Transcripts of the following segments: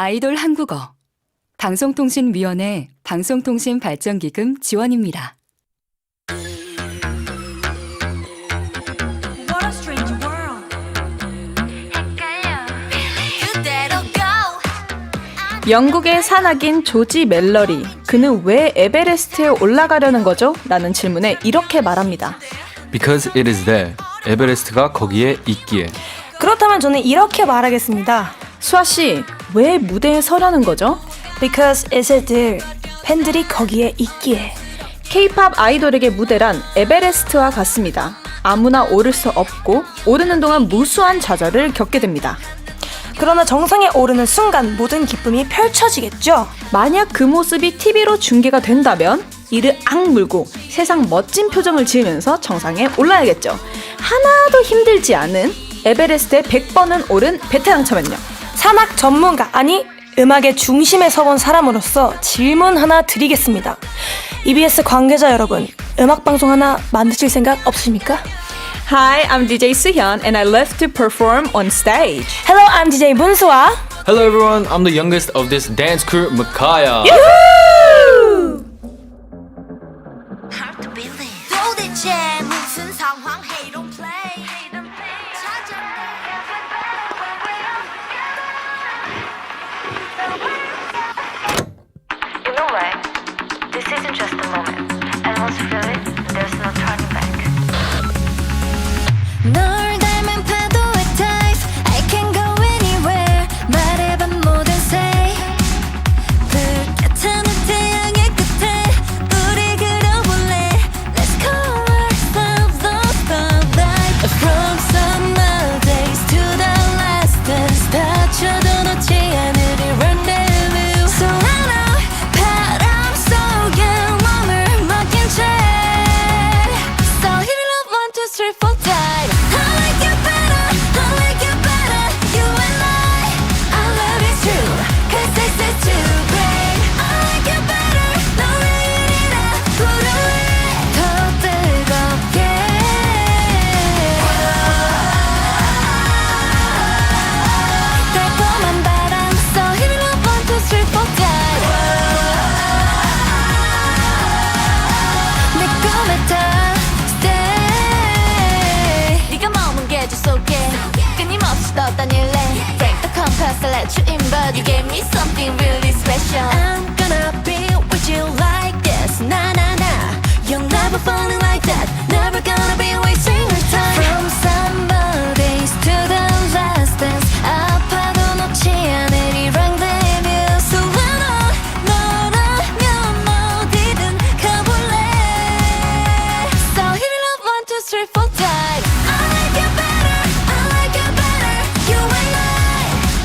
아이돌 한국어 방송통신위원회 방송통신발전기금 지원입니다. What a strange world. 영국의 산악인 조지 멜러리, 그는 왜 에베레스트에 올라가려는 거죠? 라는 질문에 이렇게 말합니다. Because it is there. 에베레스트가 거기에 있기에. 그렇다면 저는 이렇게 말하겠습니다. 수아씨, 왜 무대에 서려는 거죠? Because it's there. 팬들이 거기에 있기에. K-팝 아이돌에게 무대란 에베레스트와 같습니다. 아무나 오를 수 없고 오르는 동안 무수한 좌절을 겪게 됩니다. 그러나 정상에 오르는 순간 모든 기쁨이 펼쳐지겠죠. 만약 그 모습이 TV로 중계가 된다면 이를 악물고 세상 멋진 표정을 지으면서 정상에 올라야겠죠. 하나도 힘들지 않은 에베레스트에 100번은 오른 베테랑처럼요. 산악 전문가, 아니 음악의 중심에 서본 사람으로서 질문 하나 드리겠습니다. EBS 관계자 여러분, 음악방송 하나 만드실 생각 없으십니까? Hi, I'm DJ Suhyun and I love to perform on stage. Hello, I'm DJ 문수아. Hello everyone, I'm the youngest of this dance crew, Makaya. Hard to believe. 도대체 무슨 상황? Hey, don't play. You know what? This isn't just a moment. And once you feel it, there's no turning back. 널 닮은 파도의 type. I can go anywhere. 말해봐 모든 say. 불같은 태양의 끝에 우리 그려볼래. Let's call ourselves the spotlight. From summer days to the last dance. 다쳐도 놓지 않을 이 rendezvous. So I know 바람 속에 몸을 맡긴 채. So hit it up 1, 2, 3, 4 tight. I like you better, I like you better. You and I love is true. Cause this is too great. I like you better. 너의 일이라 부르래. 더 뜨겁게. 달콤한 바람. So hit it up 1, 2, 3, 4 tight. 내 꿈에 다 stay. 네가 머문 계절 속에 끊임없이 떠다닐래. Break the compass, I let you in, but you gave me something really special. I'm gonna be with you like this. Na na na. You're never falling like that. Never gonna be wasting your time. From summer days to the last dance. 아파도 놓지 않을 이 rendezvous. So I know 너라면 어디든 가볼래. So hit it up 1, 2, 3, 4 tight. I like you better, I like you better. You and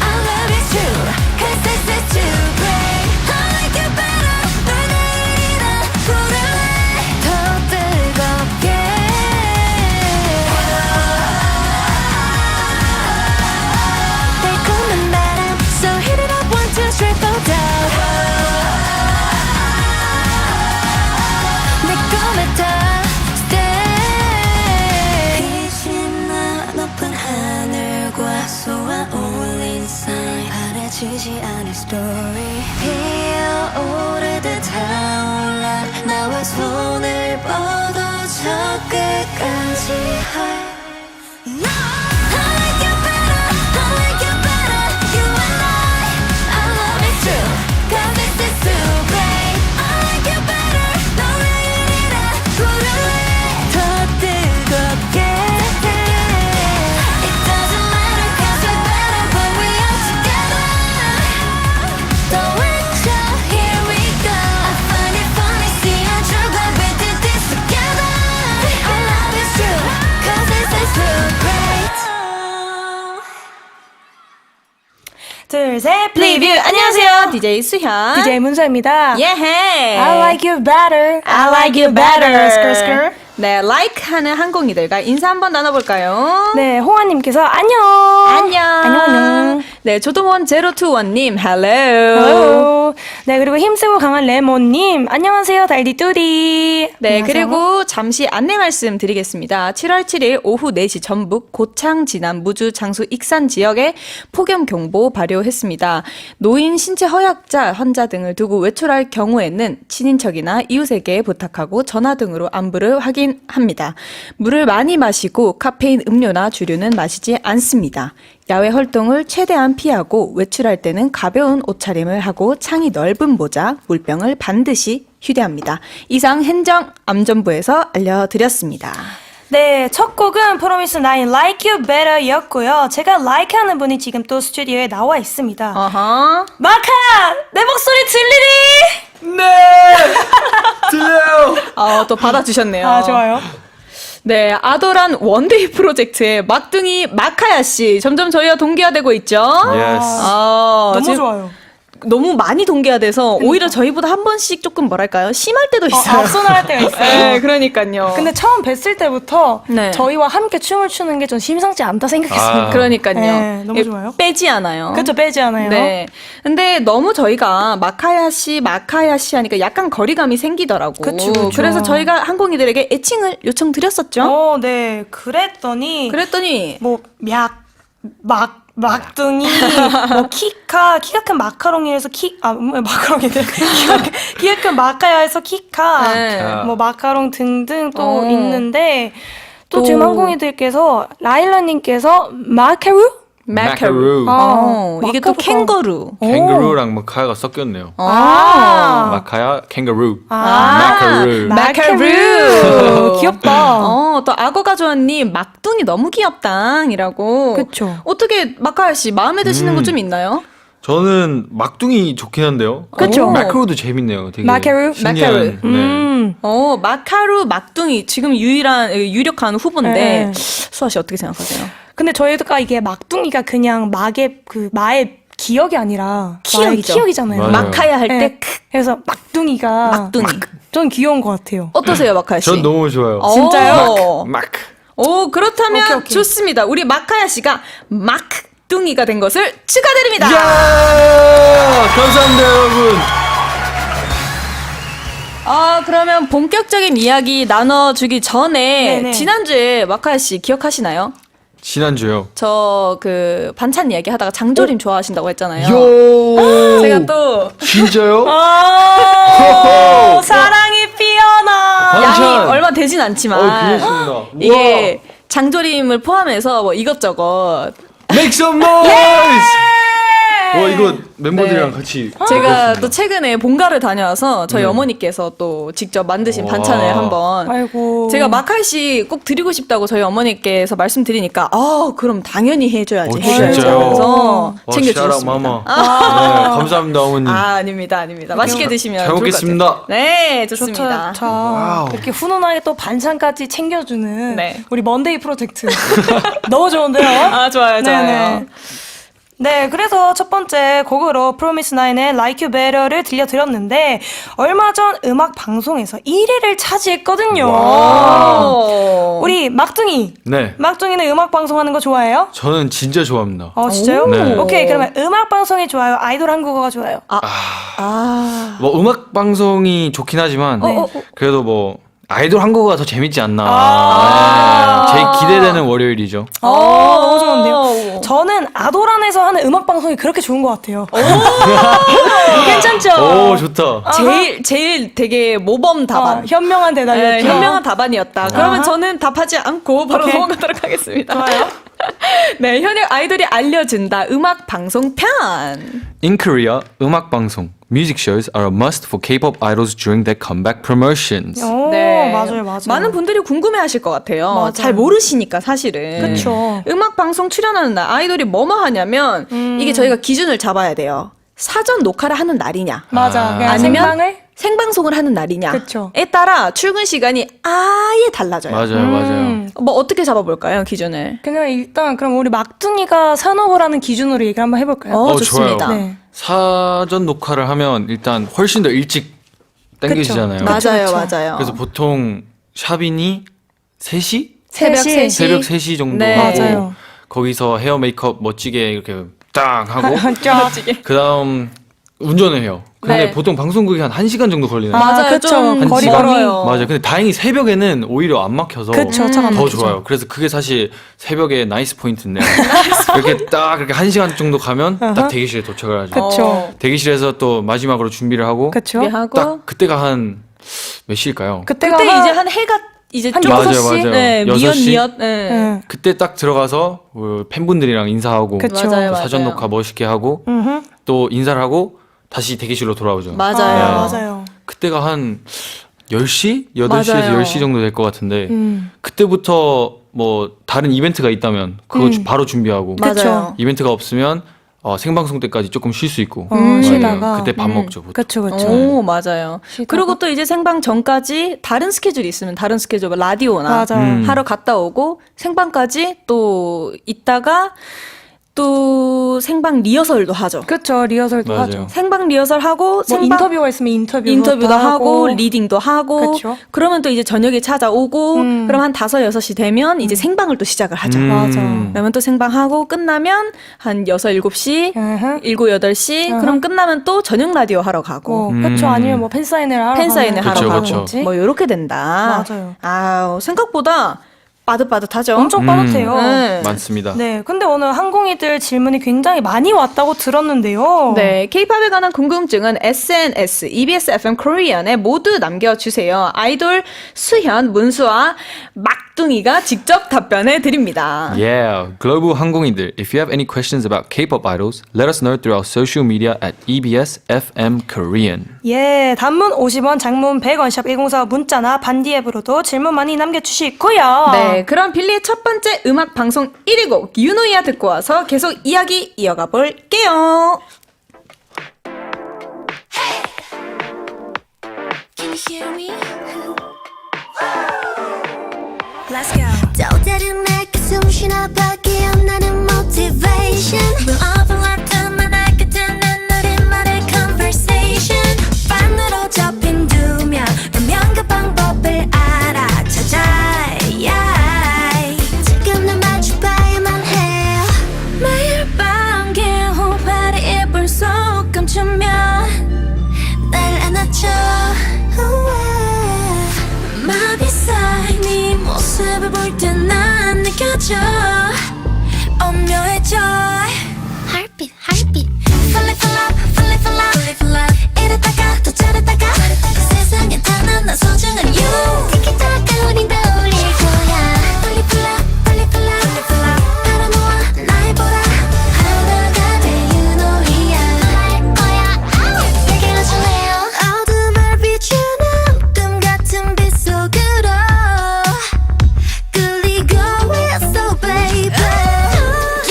I love is true. Cause this is too great. I like you better. 널 내일이라 부를래. 더 뜨겁게. 달콤한 바람. So hit it up 1, 2, 3, 4 tight. 내 꿈에 다 stay. 빛이 나 높은 하늘과 쏘아올린 sign. 바래지지 않을 story. 피어오르듯 타올라. 나와 손을 뻗어 저 끝까지 high. No! I like you better, I like you better. You and I love is true. Cause this is too great. I like you better. 너의 일이라 부를래. 더 뜨겁게. It doesn't matter cause we're better when we are together. 더 외쳐, here we go. I find it funny seeing you glad we did this together. Our love is true. Cause this is too great. 둘, 셋, 리뷰 안녕하세요, DJ 수현. DJ 문수입니다. 예헤. I like you better. I like you better. skr, skr. 네, like 하는 항공이들과 인사 한번 나눠볼까요? 네, 홍아님께서 안녕. 안녕. 안녕. 네, 조동원 021님, hello. Hello. 네, 그리고 힘쓰고 강한 레몬님, 안녕하세요, 달디뚜디. 네, 안녕하세요. 그리고 잠시 안내 말씀 드리겠습니다. 7월 7일 오후 4시 전북 고창, 진안, 무주, 장수, 익산 지역에 폭염경보 발효했습니다. 노인, 신체 허약자, 환자 등을 두고 외출할 경우에는 친인척이나 이웃에게 부탁하고 전화 등으로 안부를 확인합니다. 물을 많이 마시고 카페인 음료나 주류는 마시지 않습니다. 야외 활동을 최대한 피하고 외출할 때는 가벼운 옷차림을 하고 창이 넓은 모자, 물병을 반드시 휴대합니다. 이상 행정안전부에서 알려드렸습니다. 네, 첫 곡은 프로미스 나인 Like You Better 였고요. 제가 like 하는 분이 지금 또 스튜디오에 나와 있습니다. 어허. 마카야, 내 목소리 들리니? 네! 들려요! 또 받아주셨네요. 아, 좋아요. 네, 아도란 원데이 프로젝트의 막둥이 마카야 씨 점점 저희와 동기화되고 있죠. Yes. 너무 지금 좋아요. 너무 많이 동기화돼서 오히려 저희보다 한 번씩 조금 뭐랄까요 심할 때도 있어요. 앞서나갈 때가 있어요. 네, 그러니까요. 근데 처음 뵀을 때부터 네. 저희와 함께 춤을 추는 게 좀 심상치 않다 생각했어요. 아. 그러니까요. 네, 너무 예, 좋아요. 빼지 않아요. 그쵸, 빼지 않아요. 네. 근데 너무 저희가 마카야 씨 하니까 약간 거리감이 생기더라고. 그쵸, 그쵸. 그래서 저희가 항공이들에게 애칭을 요청드렸었죠. 네. 그랬더니 그랬더니 뭐 막둥이, 뭐 키가 큰 마카롱이라서 마카롱이네. 키가 큰 마카야에서 키카, 네. 뭐 마카롱 등등 또 어. 있는데 또 또. 지금 항공이들께서 라일라님께서 마카루? 마카루. 이게 또 마카루가. 캥거루. 캥거루랑 마카야가 섞였네요. 아. 마카야, 캥거루. 아. 마카루. 마카루. 귀엽다. 또 악어가 좋아님 막둥이 너무 귀엽당이라고. 그쵸. 어떻게 마카야 씨 마음에 드시는 거 좀 있나요? 저는 막둥이 좋긴 한데요. 그쵸. 마카루도 재밌네요. 되게 마카루? 신기한. 네. 마카루 막둥이 지금 유력한 후보인데 네. 수아 씨 어떻게 생각하세요? 근데 저희가 이게 막둥이가 그냥 마의 기억이 아니라 키역이죠. 마의 키역이잖아요. 맞아요. 마카야 할 때 네. 그래서 막둥이가 막둥이. 전 귀여운 것 같아요. 어떠세요, 마카야 씨? 전 너무 좋아요. 진짜요? 막. 오, 그렇다면 오케이. 좋습니다. 우리 마카야 씨가 막둥이가 된 것을 축하드립니다. 야! 감사합니다, 여러분. 그러면 본격적인 이야기 나눠주기 전에 네네. 지난주에 마카야 씨 기억하시나요? 지난주요. 저 반찬 이야기 하다가 장조림 좋아하신다고 했잖아요. 요! 제가 또 진짜요? 사랑이 피어나. 반찬. 양이 얼마 되진 않지만 기대했습니다. 이게 장조림을 포함해서 뭐 이것저것 Make some noise! 이거 멤버들이랑 네. 같이. 제가 먹었습니다. 또 최근에 본가를 다녀와서 저희 네. 어머니께서 또 직접 만드신 와. 반찬을 한번 아이고. 제가 마카이 씨 꼭 드리고 싶다고 저희 어머니께서 말씀드리니까 그럼 당연히 해줘야지 해줘야지 진짜요? 하면서 와, 챙겨주셨습니다. 마마. 네, 감사합니다, 어머님. 아닙니다. 맛있게 드시면 잘 좋을 것 먹겠습니다. 같아요. 네, 좋습니다. 자, 와우. 이렇게 훈훈하게 또 반찬까지 챙겨주는 네. 우리 먼데이 프로젝트. 너무 좋은데요? 좋아요, 좋아요. 네네. 네, 그래서 첫 번째 곡으로 프로미스 나인의 Like You Better를 들려드렸는데 얼마 전 음악 방송에서 1위를 차지했거든요. 우리 막둥이. 네. 막둥이는 음악 방송하는 거 좋아해요? 저는 진짜 좋아합니다. 진짜요? 네. 오케이, 그러면 음악 방송이 좋아요? 아이돌 한국어가 좋아요? 뭐 음악 방송이 좋긴 하지만 그래도 뭐 아이돌 한국어가 더 재밌지 않나. 네. 제일 기대되는 월요일이죠. 너무 좋은데요? 저는 아도란에서 하는 음악 방송이 그렇게 좋은 것 같아요. 괜찮죠? 오, 좋다. 제일 되게 모범 답안. 현명한 대답이었죠. 네, 현명한 답안이었다. 그러면 저는 답하지 않고 바로 오케이. 넘어가도록 하겠습니다. 좋아요. 네, 현역 아이돌이 알려준다. 음악 방송 편. In Korea, 음악 방송, music shows are a must for K-pop idols during their comeback promotions. 맞아요. 많은 분들이 궁금해하실 것 같아요. 맞아요. 잘 모르시니까 사실은. 그쵸. 음악 방송 출연하는 날 아이돌이 뭐뭐 하냐면 이게 저희가 기준을 잡아야 돼요. 사전 녹화를 하는 날이냐, 맞아. 그냥 아니면 생방을? 생방송을 하는 날이냐에 그쵸. 따라 출근 시간이 아예 달라져요. 맞아요. 뭐 어떻게 잡아볼까요, 기준을? 그냥 일단 그럼 우리 막둥이가 산업을 하는 기준으로 얘기 한번 해볼까요? 좋습니다. 좋아요. 네. 사전 녹화를 하면 일단 훨씬 더 일찍 당겨지잖아요. 그쵸. 맞아요. 그래서 보통 샤빈이 3시? 새벽 3시. 새벽 3시 정도 네. 하고 맞아요. 거기서 헤어 메이크업 멋지게 이렇게 딱 하고 쫙. 그 다음 운전을 해요. 근데 네. 보통 방송국이 한 1시간 정도 걸리나요? 맞아요. 그쵸. 좀 거리 멀어요. 맞아요. 근데 다행히 새벽에는 오히려 안 막혀서 그쵸, 차가 안 더 막히죠. 좋아요. 그래서 그게 사실 새벽에 나이스 포인트인데요. 이렇게 딱 그렇게 1시간 정도 가면 딱 대기실에 도착을 하죠. 그쵸. 대기실에서 또 마지막으로 준비를 하고 그쵸. 준비하고 딱 그때가 한 몇 시일까요? 그때가 그때 이제 한 해가 이제 한 좀 6시? 네, 6시? 미엇. 네. 네. 그때 딱 들어가서 팬분들이랑 인사하고 그쵸. 맞아요, 또 사전 맞아요. 녹화 멋있게 하고 음흠. 또 인사를 하고 다시 대기실로 돌아오죠. 맞아요. 맞아요. 그때가 한 10시? 8시에서 맞아요. 10시 정도 될 것 같은데 음. 그때부터 뭐 다른 이벤트가 있다면 그거 바로 준비하고 맞아요. 이벤트가 없으면 생방송 때까지 조금 쉴 수 있고 쉬다가. 그때 밥 먹죠. 보통. 그쵸, 그쵸. 오, 맞아요. 쉬다가. 그리고 또 이제 생방 전까지 다른 스케줄이 있으면 다른 스케줄, 뭐 라디오나 맞아. 하러 갔다 오고 생방까지 또 있다가 또 생방 리허설도 하죠. 그쵸, 리허설도 맞아요. 하죠. 생방 리허설 하고 뭐 생방 인터뷰가 있으면 인터뷰도 하고 리딩도 하고 그쵸. 그러면 또 이제 저녁에 찾아오고 그럼 한 5, 6시 되면 이제 생방을 또 시작을 하죠. 맞아. 그러면 또 생방하고 끝나면 한 6, 7시, 으흠. 7, 8시 그럼 끝나면 또 저녁 라디오 하러 가고 그쵸. 아니면 뭐 팬사인회를 하러 팬사인회 가는 하러 그쵸, 가고 그쵸. 뭐 요렇게 된다. 맞아요. 아, 생각보다 빠듯빠듯하죠. 엄청 빠듯해요. 네. 많습니다. 네, 근데 오늘 항공이들 질문이 굉장히 많이 왔다고 들었는데요. 네, K-팝에 관한 궁금증은 SNS, EBS FM Korean에 모두 남겨주세요. 아이돌 수현, 문수와 막둥이가 직접 답변해 드립니다. Yeah, 글로벌 항공인들, if you have any questions about K-pop idols, let us know through our social media at EBS FM Korean. 예, 단문 50원, 장문 100원, 샵 1045 문자나 반디 앱으로도 질문 많이 남겨주시고요. 네, 그럼 빌리의 첫 번째 음악 방송 1위 곡 유노이아 듣고 와서 계속 이야기 이어가 볼게요. Can you hear me? Let's go. 또 다른 내게 숨쉬나 밖에 없나는 motivation We'll overlap 두만할 끝에는 우리만의 conversation 반으로 접힌 두 면 분명 그 방법을 알아찾아 yeah. 지금 날 마주봐야만 해 매일 밤 개호파리 이불 속 감추면 날 안아줘 마비사이 네 모습을 볼 때 난 느껴져 오묘해져 Heartbeat, heartbeat Fall in love, fall in love, fall in love 이랬다가 또 저랬다가 세상에 단 하나 소중한 you 티키타카 우린 떠올릴 거야 Fall in love, fall in love, fall in love 바로 놓아 날 보라 하나가 돼 you know 이야 할 거야 내게 와줄래요 어둠을 비추는 꿈 같은 빛 속으로 끌리고 있어 baby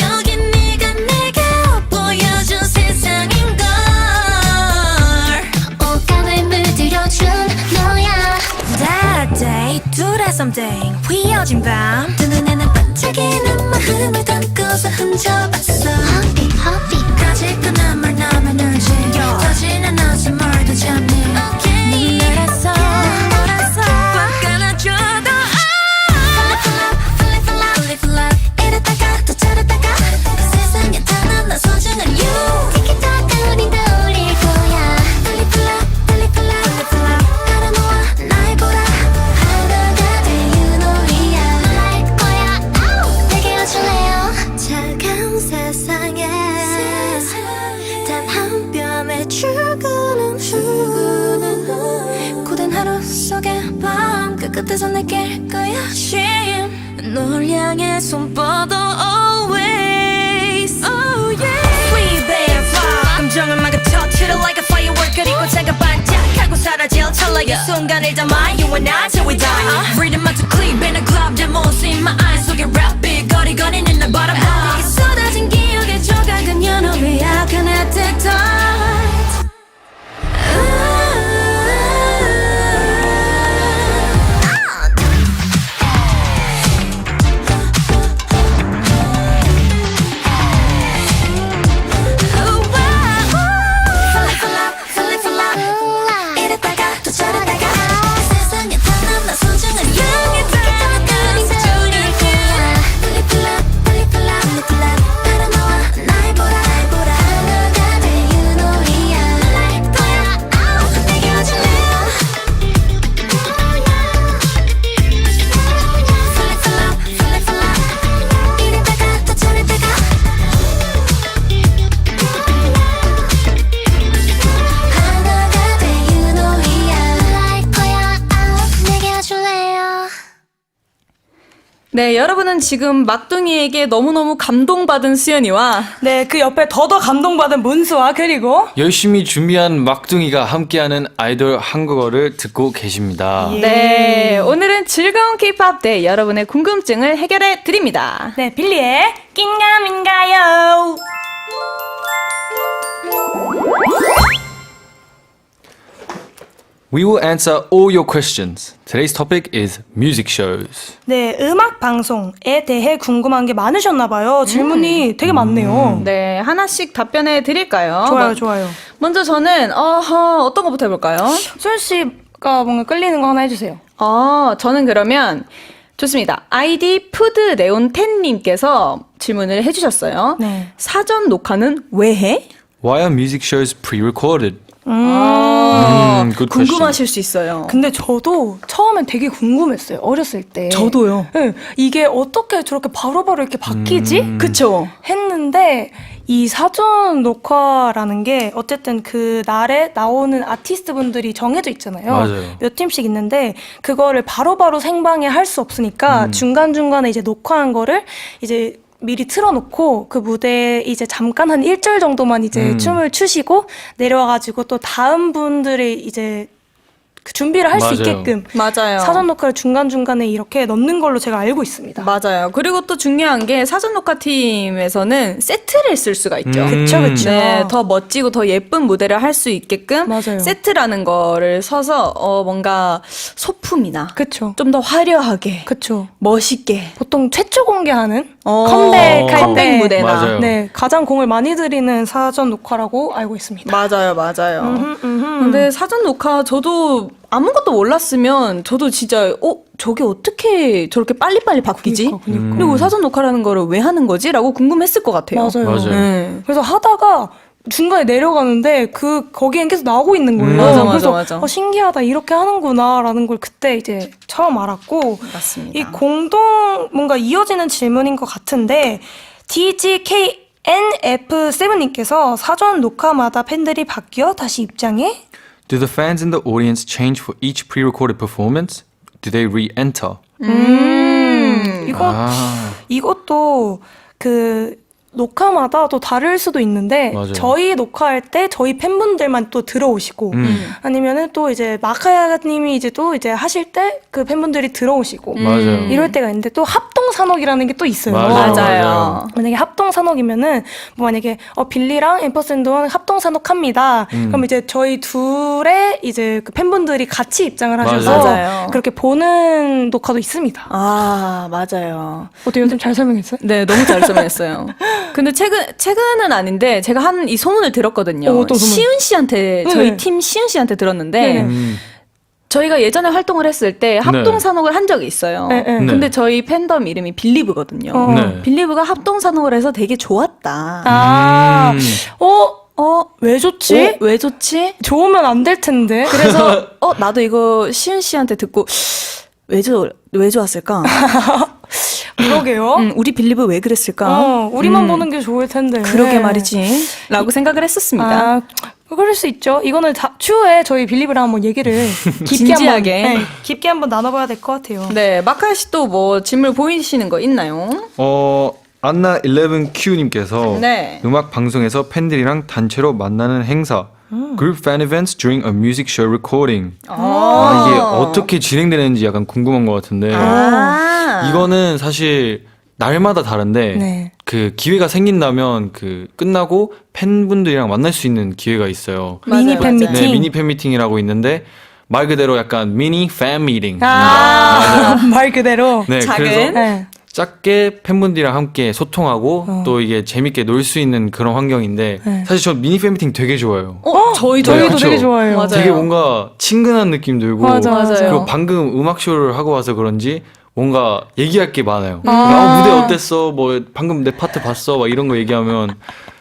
여긴 네가 내게 보여준 세상인걸 옷감을 물들여준 너야 That day 둘의 something 휘어진 밤 두 눈에는 반짝이는 마음을 담고서 훔쳐봤어 Heartbeat, heartbeat 가질 건 아무 나만 울지 터지는 어제 뭘더 잡니 눈을 알았어 꽉 안아줘도 Fall in love, 이랬다가 또 저랬다가 세상에 단 하나 소중한 you 티키타카 우린 떠올릴 거야 Fall in love, 바로 놓아 날 보라 하나가 돼 you know 이야 할 거야 내게 와줄래요 차가운 세상에 단 한 뼘의 출근은 후 고된 하루 속의 밤 끝끝에서 느낄 거야 쉼 널 향해 손 뻗어 always oh yeah We bear fire 감정을 막아 touch it like a firework 그리고 잠깐 반짝하고 사라질 찰나의 이 순간을 담아 You and I till we die Freedom to clip in a club 내 모습 my eyes 속에 rap big 거리거리는 날 바라봐 내게 쏟아진 기억의 조각은 you know we are connected tight 이랬다가 또 저랬다가 세상에 단 하나 소중한 you 둘이 거야 Fall in love, 바로 놓아 날 보라 하나가 돼 you 네, 여러분은 지금 막둥이에게 너무너무 감동받은 수연이와 네, 그 옆에 더더 감동받은 문수와 그리고 열심히 준비한 막둥이가 함께하는 아이돌 한국어를 듣고 계십니다. 네, 오늘은 즐거운 K-pop 대 여러분의 궁금증을 해결해 드립니다. 네, 빌리의 낑가민가요. We will answer all your questions. Today's topic is music shows. 네, 음악 방송에 대해 궁금한 게 많으셨나 봐요. 질문이 되게 많네요. 네, 하나씩 답변해 드릴까요? 좋아요, 좋아요. 먼저 저는 어떤 것부터 해볼까요? 소연 씨가 뭔가 끌리는 거 하나 해주세요. 저는 그러면 좋습니다. 아이디 푸드레온텐님께서 질문을 해주셨어요. 네. 사전 녹화는 왜 해? Why are music shows pre-recorded? good question. 궁금하실 수 있어요. 근데 저도 처음엔 되게 궁금했어요. 어렸을 때. 저도요. 네, 이게 어떻게 저렇게 바로바로 이렇게 바뀌지? 그쵸? 했는데 이 사전 녹화라는 게 어쨌든 그 날에 나오는 아티스트 분들이 정해져 있잖아요. 맞아요. 몇 팀씩 있는데 그거를 바로바로 생방에 할 수 없으니까 중간중간에 이제 녹화한 거를 이제 미리 틀어놓고 그 무대에 이제 잠깐 한 1절 정도만 이제 춤을 추시고 내려와가지고 또 다음 분들이 이제 그 준비를 할 수 맞아요. 있게끔 맞아요. 사전 녹화를 중간중간에 이렇게 넣는 걸로 제가 알고 있습니다. 맞아요. 그리고 또 중요한 게 사전 녹화 팀에서는 세트를 쓸 수가 있죠. 그쵸, 그쵸. 네, 더 멋지고 더 예쁜 무대를 할 수 있게끔 맞아요. 세트라는 거를 서서 뭔가 소품이나 그쵸. 좀 더 화려하게 그쵸. 멋있게 보통 최초 공개하는 컴백 컴백 무대나 맞아요. 네, 가장 공을 많이 들이는 사전 녹화라고 알고 있습니다. 맞아요. 근데 사전 녹화 저도 아무것도 몰랐으면 저도 진짜 저게 어떻게 저렇게 빨리빨리 바뀌지? 그러니까. 그리고 사전 녹화라는 거를 왜 하는 거지? 라고 궁금했을 것 같아요. 맞아요. 네. 그래서 하다가 중간에 내려가는데 거기엔 계속 나오고 있는 거예요. 맞아. 그래서 신기하다 이렇게 하는구나라는 걸 그때 이제 처음 알았고 맞습니다. 이 공동 뭔가 이어지는 질문인 것 같은데 DGKNF7님께서 사전 녹화마다 팬들이 바뀌어 다시 입장해? Do the fans in the audience change for each pre-recorded performance? Do they re-enter? 이것도 그 녹화마다 또 다를 수도 있는데 맞아요. 저희 녹화할 때 저희 팬분들만 또 들어오시고 아니면은 또 이제 마카야님이 이제 또 이제 하실 때 그 팬분들이 들어오시고 맞아요. 이럴 때가 있는데 또 합동 산옥이라는 게 또 있어요. 맞아요. 만약에 합동 산옥이면은 뭐 만약에 빌리랑 앰퍼샌드원 합동 산옥합니다. 그럼 이제 저희 둘의 이제 그 팬분들이 같이 입장을 하셔서 맞아요. 그렇게 보는 녹화도 있습니다. 맞아요. 어때요? 좀 잘 설명했어요? 네, 너무 잘 설명했어요. 근데 최근은 아닌데 제가 한 이 소문을 들었거든요. 어떤 소문? 시은 씨한테 저희 팀 시은 씨한테 들었는데 저희가 예전에 활동을 했을 때 합동 산옥을 한 적이 있어요. 네. 근데 저희 팬덤 이름이 빌리브거든요. 네. 빌리브가 합동 산옥을 해서 되게 좋았다. 왜 좋지? 왜 좋지? 좋으면 안 될 텐데. 그래서 나도 이거 시은 씨한테 듣고 왜 좋았을까? 그러게요. 우리 빌리브 왜 그랬을까? 우리만 보는 게 좋을 텐데. 그러게 말이지. 라고 생각을 했었습니다. 그럴 수 있죠. 이거는 추후에 저희 빌리브랑 한번 얘기를 진지하게. 깊게 한번 나눠봐야 될 것 같아요. 네, 마카야 씨 또 뭐 질문 보이시는 거 있나요? 안나 11Q님께서 네. 음악 방송에서 팬들이랑 단체로 만나는 행사 Group fan events during a music show recording. 이게 어떻게 진행되는지 약간 궁금한 것 같은데 이거는 사실 날마다 다른데 네. 그 기회가 생긴다면 그 끝나고 팬분들이랑 만날 수 있는 기회가 있어요. 미니 팬 미팅. 네, 미니 팬 미팅이라고 있는데 말 그대로 약간 미니 팬 미팅. 말 그대로. 네, 작은? 그래서 네. 작게 팬분들이랑 함께 소통하고 또 이게 재밌게 놀 수 있는 그런 환경인데 사실 저 미니 팬 미팅 되게 좋아요. 저희도 저희도 그쵸? 되게 좋아해요. 맞아요. 되게 뭔가 친근한 느낌 들고 맞아요. 그리고 방금 음악 쇼를 하고 와서 그런지 뭔가 얘기할 게 많아요. 무대 어땠어? 뭐 방금 내 파트 봤어? 막 이런 거 얘기하면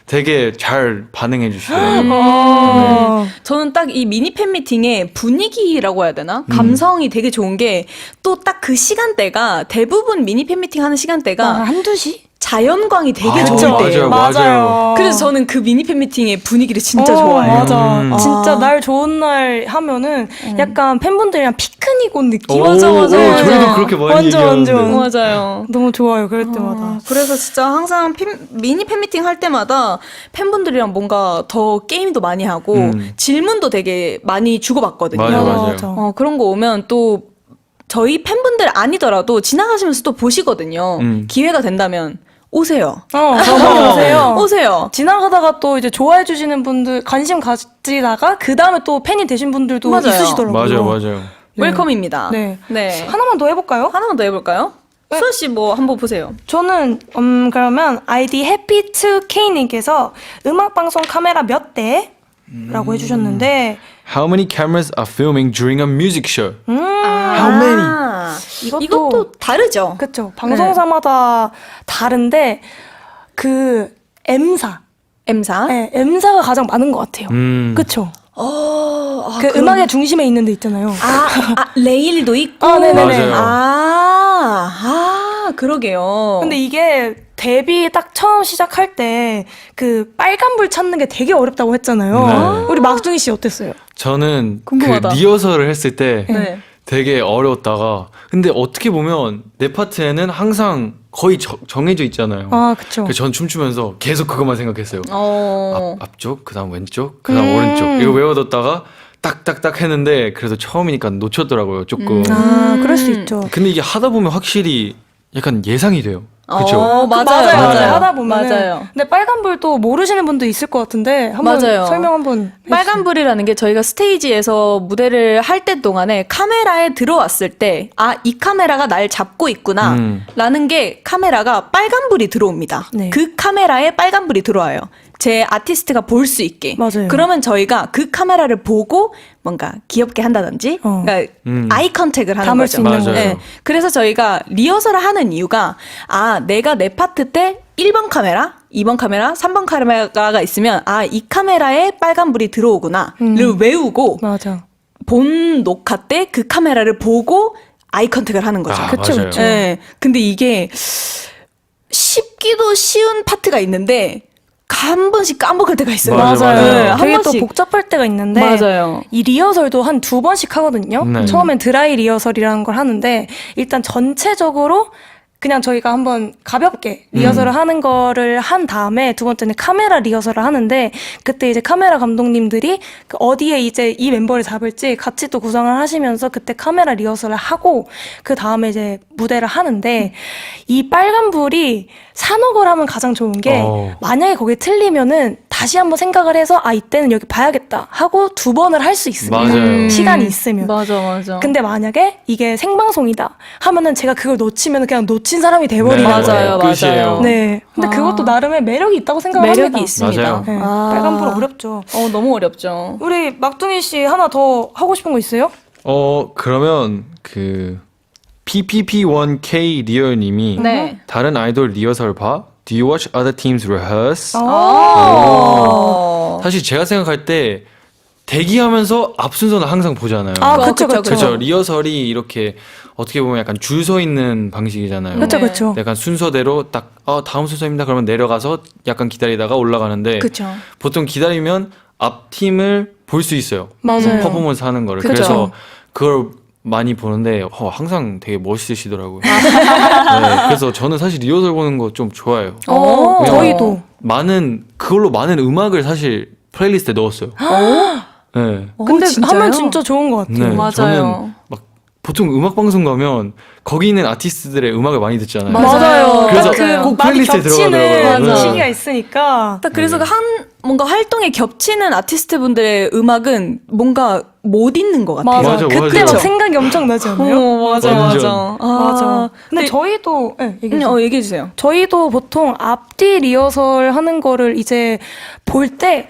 되게 잘 반응해 주시더라고요. 저는 딱 이 미니 팬 미팅의 분위기라고 해야 되나? 감성이 되게 좋은 게 또 딱 그 시간대가 대부분 미니 팬 미팅 하는 시간대가 한두 시? 자연광이 되게 아, 좋을 때예요. 맞아요. 그래서 저는 그 미니 팬 미팅의 분위기를 진짜 좋아해요. 맞아. 진짜 날 좋은 날 하면은 약간 팬분들이랑 피크닉 피크닉 온 느낌? 오, 저희도 그렇게 많이 완전 얘기하는데. 맞아요. 너무 좋아요. 그럴 때마다. 그래서 진짜 항상 미니 팬미팅 할 때마다 팬분들이랑 뭔가 더 게임도 많이 하고 질문도 되게 많이 주고받거든요. 맞아요. 그런 거 오면 또 저희 팬분들 아니더라도 지나가시면서 또 보시거든요. 기회가 된다면 오세요. 오세요. 오세요. 지나가다가 또 이제 좋아해 주시는 분들 관심 가지다가 그 다음에 또 팬이 되신 분들도 맞아요. 있으시더라고요. 맞아요. 네. 웰컴입니다. 네. 네. 하나만 더 해볼까요? 하나만 더 해볼까요? 네. 수아 씨 뭐 한번 보세요. 저는 그러면 아이디 happy2k님께서 음악 방송 카메라 몇 대라고 해주셨는데 How many cameras are filming during a music show? How many? 이것도 다르죠. 그쵸. 방송사마다 다른데 그 M사 M사. 네, M사가 가장 많은 것 같아요. 그쵸. 그 음악의 중심에 있는 데 있잖아요. 레일도 있고. 네네네. 맞아요. 그러게요. 근데 이게 데뷔 딱 처음 시작할 때 그 빨간불 찾는 게 되게 어렵다고 했잖아요. 네. 우리 막둥이 씨 어땠어요? 저는 궁금하다. 그 리허설을 했을 때 네. 되게 어려웠다가 근데 어떻게 보면 내 파트에는 항상 거의 정해져 있잖아요. 그쵸. 그래서 전 춤추면서 계속 그것만 생각했어요. 어. 앞쪽, 그다음 왼쪽, 그다음 오른쪽 이거 외워뒀다가 딱딱딱 했는데 그래도 처음이니까 놓쳤더라고요 조금. 그럴 수 있죠. 근데 이게 하다 보면 확실히 약간 예상이 돼요. 그렇죠? 맞아요. 하다 보면. 맞아요. 근데 빨간불도 모르시는 분도 있을 것 같은데 한번 맞아요. 설명 한번. 빨간불이라는 게 저희가 스테이지에서 무대를 할 때 동안에 카메라에 들어왔을 때, 이 카메라가 날 잡고 있구나, 라는 게 카메라가 빨간불이 들어옵니다. 네. 그 카메라에 빨간불이 들어와요. 제 아티스트가 볼 수 있게. 맞아요. 그러면 저희가 그 카메라를 보고 뭔가 귀엽게 한다든지, 그러니까 아이 컨택을 하는 담을 거죠. 수 있는 맞아요. 거죠. 네. 그래서 저희가 리허설을 하는 이유가, 내가 내 파트 때 1번 카메라, 2번 카메라, 3번 카메라가 있으면 이 카메라에 빨간불이 들어오구나를 외우고 맞아. 본 녹화 때 그 카메라를 보고 아이 컨택을 하는 거죠. 그쵸, 맞아요. 그쵸. 네. 근데 이게 쉽기도 쉬운 파트가 있는데 한 번씩 까먹을 때가 있어요. 맞아요. 네, 한 되게 번씩. 또 복잡할 때가 있는데 맞아요. 이 리허설도 한 2번씩 하거든요. 네. 처음엔 드라이 리허설이라는 걸 하는데 일단 전체적으로 그냥 저희가 한번 가볍게 리허설을 하는 거를 한 다음에 두 번째는 카메라 리허설을 하는데 그때 이제 카메라 감독님들이 그 어디에 이제 이 멤버를 잡을지 같이 또 구상을 하시면서 그때 카메라 리허설을 하고 그 다음에 이제 무대를 하는데 이 빨간불이 산옥을 하면 가장 좋은 게 만약에 거기에 틀리면은 다시 한번 생각을 해서 이때는 여기 봐야겠다 하고 2번을 할 수 있습니다. 맞아요. 시간이 있으면. 맞아. 근데 만약에 이게 생방송이다 하면은 제가 그걸 놓치면 그냥 놓친 사람이 돼버리는 네, 거예요. 끝이에요. 네. 근데 그것도 나름의 매력이 있다고 생각합니다. 매력이 있습니다. 맞아요. 네. 빨간불 어렵죠. 너무 어렵죠. 우리 막둥이 씨 하나 더 하고 싶은 거 있어요? 그러면 그 PPP1K 리얼님이 네. 다른 아이돌 리허설 봐? Do you watch other teams rehearse? 사실 제가 생각할 때 대기하면서 앞 순서는 항상 보잖아요. 그쵸. 그렇죠. 리허설이 이렇게 어떻게 보면 약간 줄 서 있는 방식이잖아요. 그쵸. 약간 순서대로 딱 다음 순서입니다. 그러면 내려가서 약간 기다리다가 올라가는데 그쵸. 보통 기다리면 앞 팀을 볼 수 있어요. 맞아요. 퍼포먼스 하는 거를. 그쵸. 그래서 그걸 많이 보는데 항상 되게 멋있으시더라고요. 네, 그래서 저는 사실 리허설 보는 거 좀 좋아해요. 왜냐면 저희도. 그걸로 많은 음악을 사실 플레이리스트에 넣었어요. 네. 근데 진짜요? 하면 진짜 좋은 것 같아요. 네, 맞아요. 저는 막 보통 음악 방송 가면 거기 있는 아티스트들의 음악을 많이 듣잖아요. 맞아요. 그래서 그 꼭 많이 플레이리스트에 겹치는 들어가더라고요. 맞아. 시기가 있으니까. 딱 그래서 뭔가 활동에 겹치는 아티스트 분들의 음악은 뭔가 못 잊는 것 같아요. 맞아, 그때 맞아. 막 생각이 엄청 나지 않아요? 맞아. 맞아. 근데 저희도 얘기해주세요. 얘기해주세요. 저희도 보통 앞뒤 리허설 하는 거를 이제 볼 때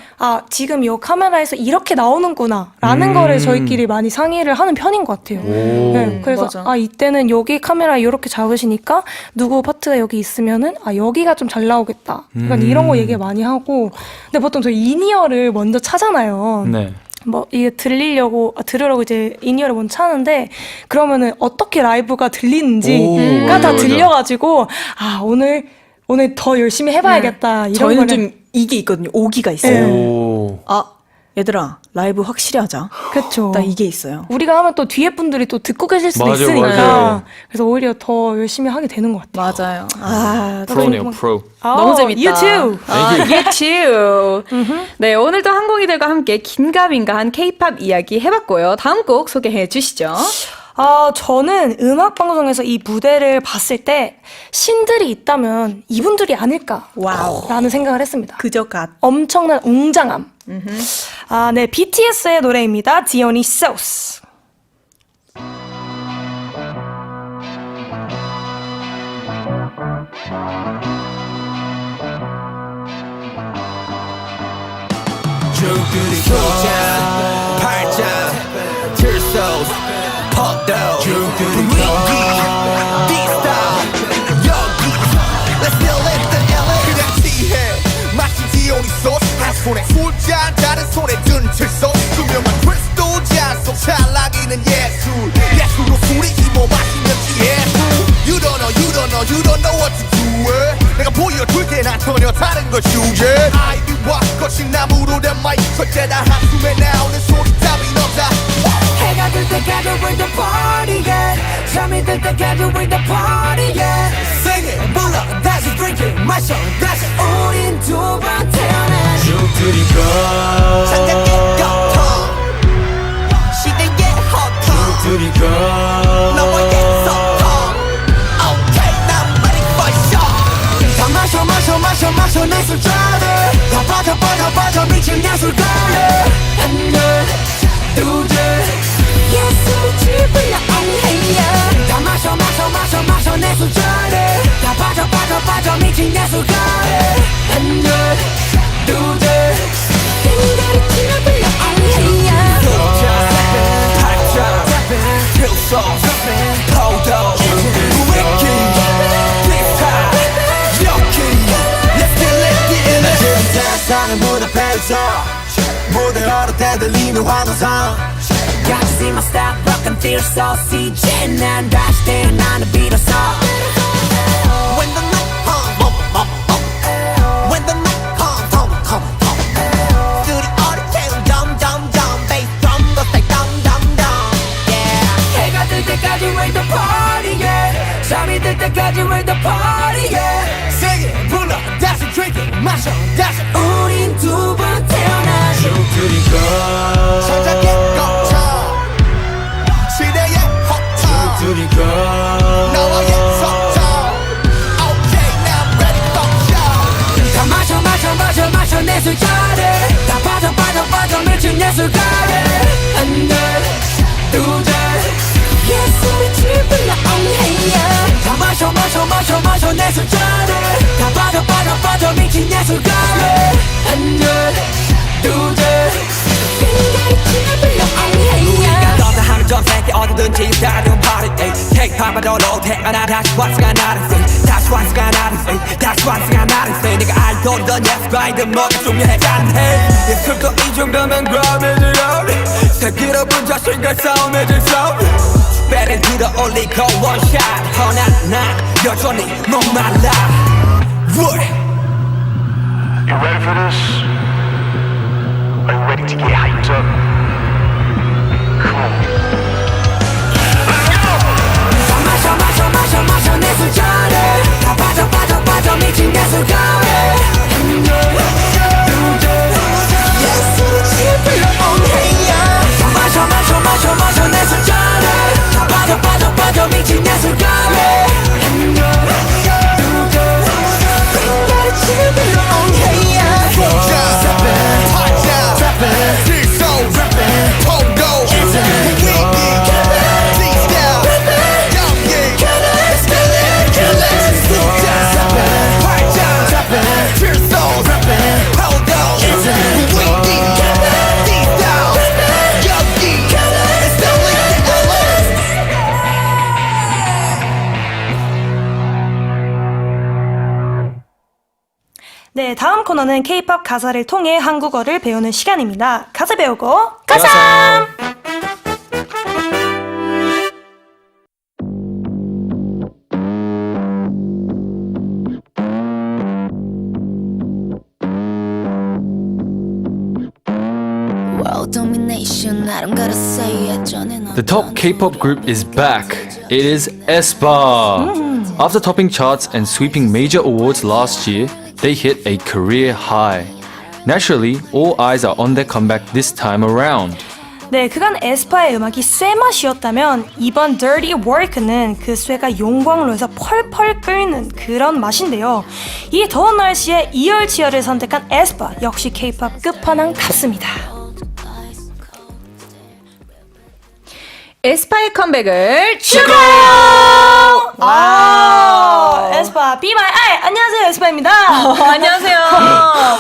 지금 이 카메라에서 이렇게 나오는구나 라는 거를 저희끼리 많이 상의를 하는 편인 것 같아요. 네, 그래서 맞아. 이때는 여기 카메라 이렇게 잡으시니까 누구 파트가 여기 있으면은 여기가 좀 잘 나오겠다. 약간 이런 거 얘기 많이 하고. 근데 보통 저희 인이어를 먼저 차잖아요. 네. 뭐 이게 들으려고 이제 인이어를 먼저 차는데 그러면은 어떻게 라이브가 들리는지가 다 맞아. 들려가지고 오늘 더 열심히 해봐야겠다. 이런 저희는 거를 좀 이게 있거든요. 오기가 있어요. 오. 얘들아 라이브 확실히 하자. 그쵸. 나 이게 있어요. 우리가 하면 또 뒤에 분들이 또 듣고 계실 수도 맞아, 있으니까. 맞아. 그래서 오히려 더 열심히 하게 되는 것 같아요. 맞아요. 프로네요, 프로. 너무 재밌다. You too. You too. 네, 오늘도 항공이들과 함께 긴가민가한 K-팝 이야기 해봤고요. 다음 곡 소개해 주시죠. 저는 음악방송에서 이 무대를 봤을 때 신들이 있다면 이분들이 아닐까 와우. 라는 생각을 했습니다. 그저 갓. 엄청난 웅장함. 네, BTS의 노래입니다. Dionysos. 죽들이 소자 팔자 tirsos 퍽도 죽들이 분위기 디스타 여기 Let's still let the LA 그냥 취해 마치 디오니소스 한 손에 술잔 다른 손에 든 칠소 투명한 크리스탈 잔속 찰나기는 예술로 술이 힘어 마시면 예술 You don't know, you don't know, you don't know what to do 내가 보여줄게 난 전혀 다른 걸 주제 아이비와 거친 나무로 된 마이크 절대다 한숨에 나오는 소리 따윈 없다 해가 들 때까지 we're the party yeah 잠이 들 때까지 we're the party yeah Sing it 불러 다시 drink it 마셔 다시 우린 두 번 태어나 죽들이가 장작의 거통 시대의 허통 죽들이가 너와의 소통 Okay 난 ready for show 다 마셔 내 술잔에 다 빠져 미친 예술가에 하나 둘셋 예술이 지불러 엉해야 다 마셔 내 술잔에 다 빠져 미친 예술가에 하나 둘셋 생각이 지불러 엉해야 팔자 필소 포도 위키 디스타 세상의 무대 펼쳐 무대 걸을 때 들리는 환호성 Got to see my style rock and feel so CJ 난 다시 태어나는 비로소 When the night comes When the night comes 스튜디오를 채운 덤덤덤 Bass drum 더 세게 덤덤덤 Yeah 해가 뜰 때까지 we're the party yeah 잠이 들 때까지 we're the party yeah Sing it 불러 다시 drink it 마셔 다시 우린 두 번 태어나 죽들이가 천장의 거쳐 시대의 허통 죽들이가 너와의 소통 Okay now I'm ready for show 다 마셔 내 술잔에 다 빠져 미친 예술가에 하나 둘셋 예술이 지불러 엉해야 다 마셔 내 술잔에 다 빠져 미친 예술가에 하나 둘셋 생각이 지불러 엉해야 우리가 떠나 하면 전 세계 어디든지 다른 party K-팝으로 태어나 다시 왔으가 나를 say 다시 왔으가 나를 say 다시 왔으가 나를 say 내가 알던 예술가이든 뭐가 중요하잖아 예술도 이 정도면 그럼이지요 새끼로분 자신과 싸움해질 싸움 배를 들어 올리고 원샷 허나 난 여전히 목말라 You ready for this? Are you ready to get hyped up? Come on. 마셔 내 술잔에 다 빠져 미친 예술가에 하나 둘셋 예술이 지불러 엉해야 마셔 내 술잔에 다 빠져 미친 예술가에 하나 둘셋 생각이 지불러 엉해야 팔자 필소 포도 위기 네, 다음 코너는 K-팝 가사를 통해 한국어를 배우는 시간입니다. 가사 배우고 가사! World domination, I don't gotta say it. The top K-pop group is back. It is aespa. After topping charts and sweeping major awards last year, they hit a career high. Naturally, all eyes are on their comeback this time around. 네, 그간 에스파의 음악이 쇠 맛이었다면 이번 Dirty Work는 그 쇠가 용광로에서 펄펄 끓는 그런 맛인데요. 이 더운 날씨에 이열치열을 선택한 에스파 역시 K-pop 끝판왕답습니다. 에스파의 컴백을 축하해요! 에스파 Be My Eye! 안녕하세요, 에스파입니다. 안녕하세요.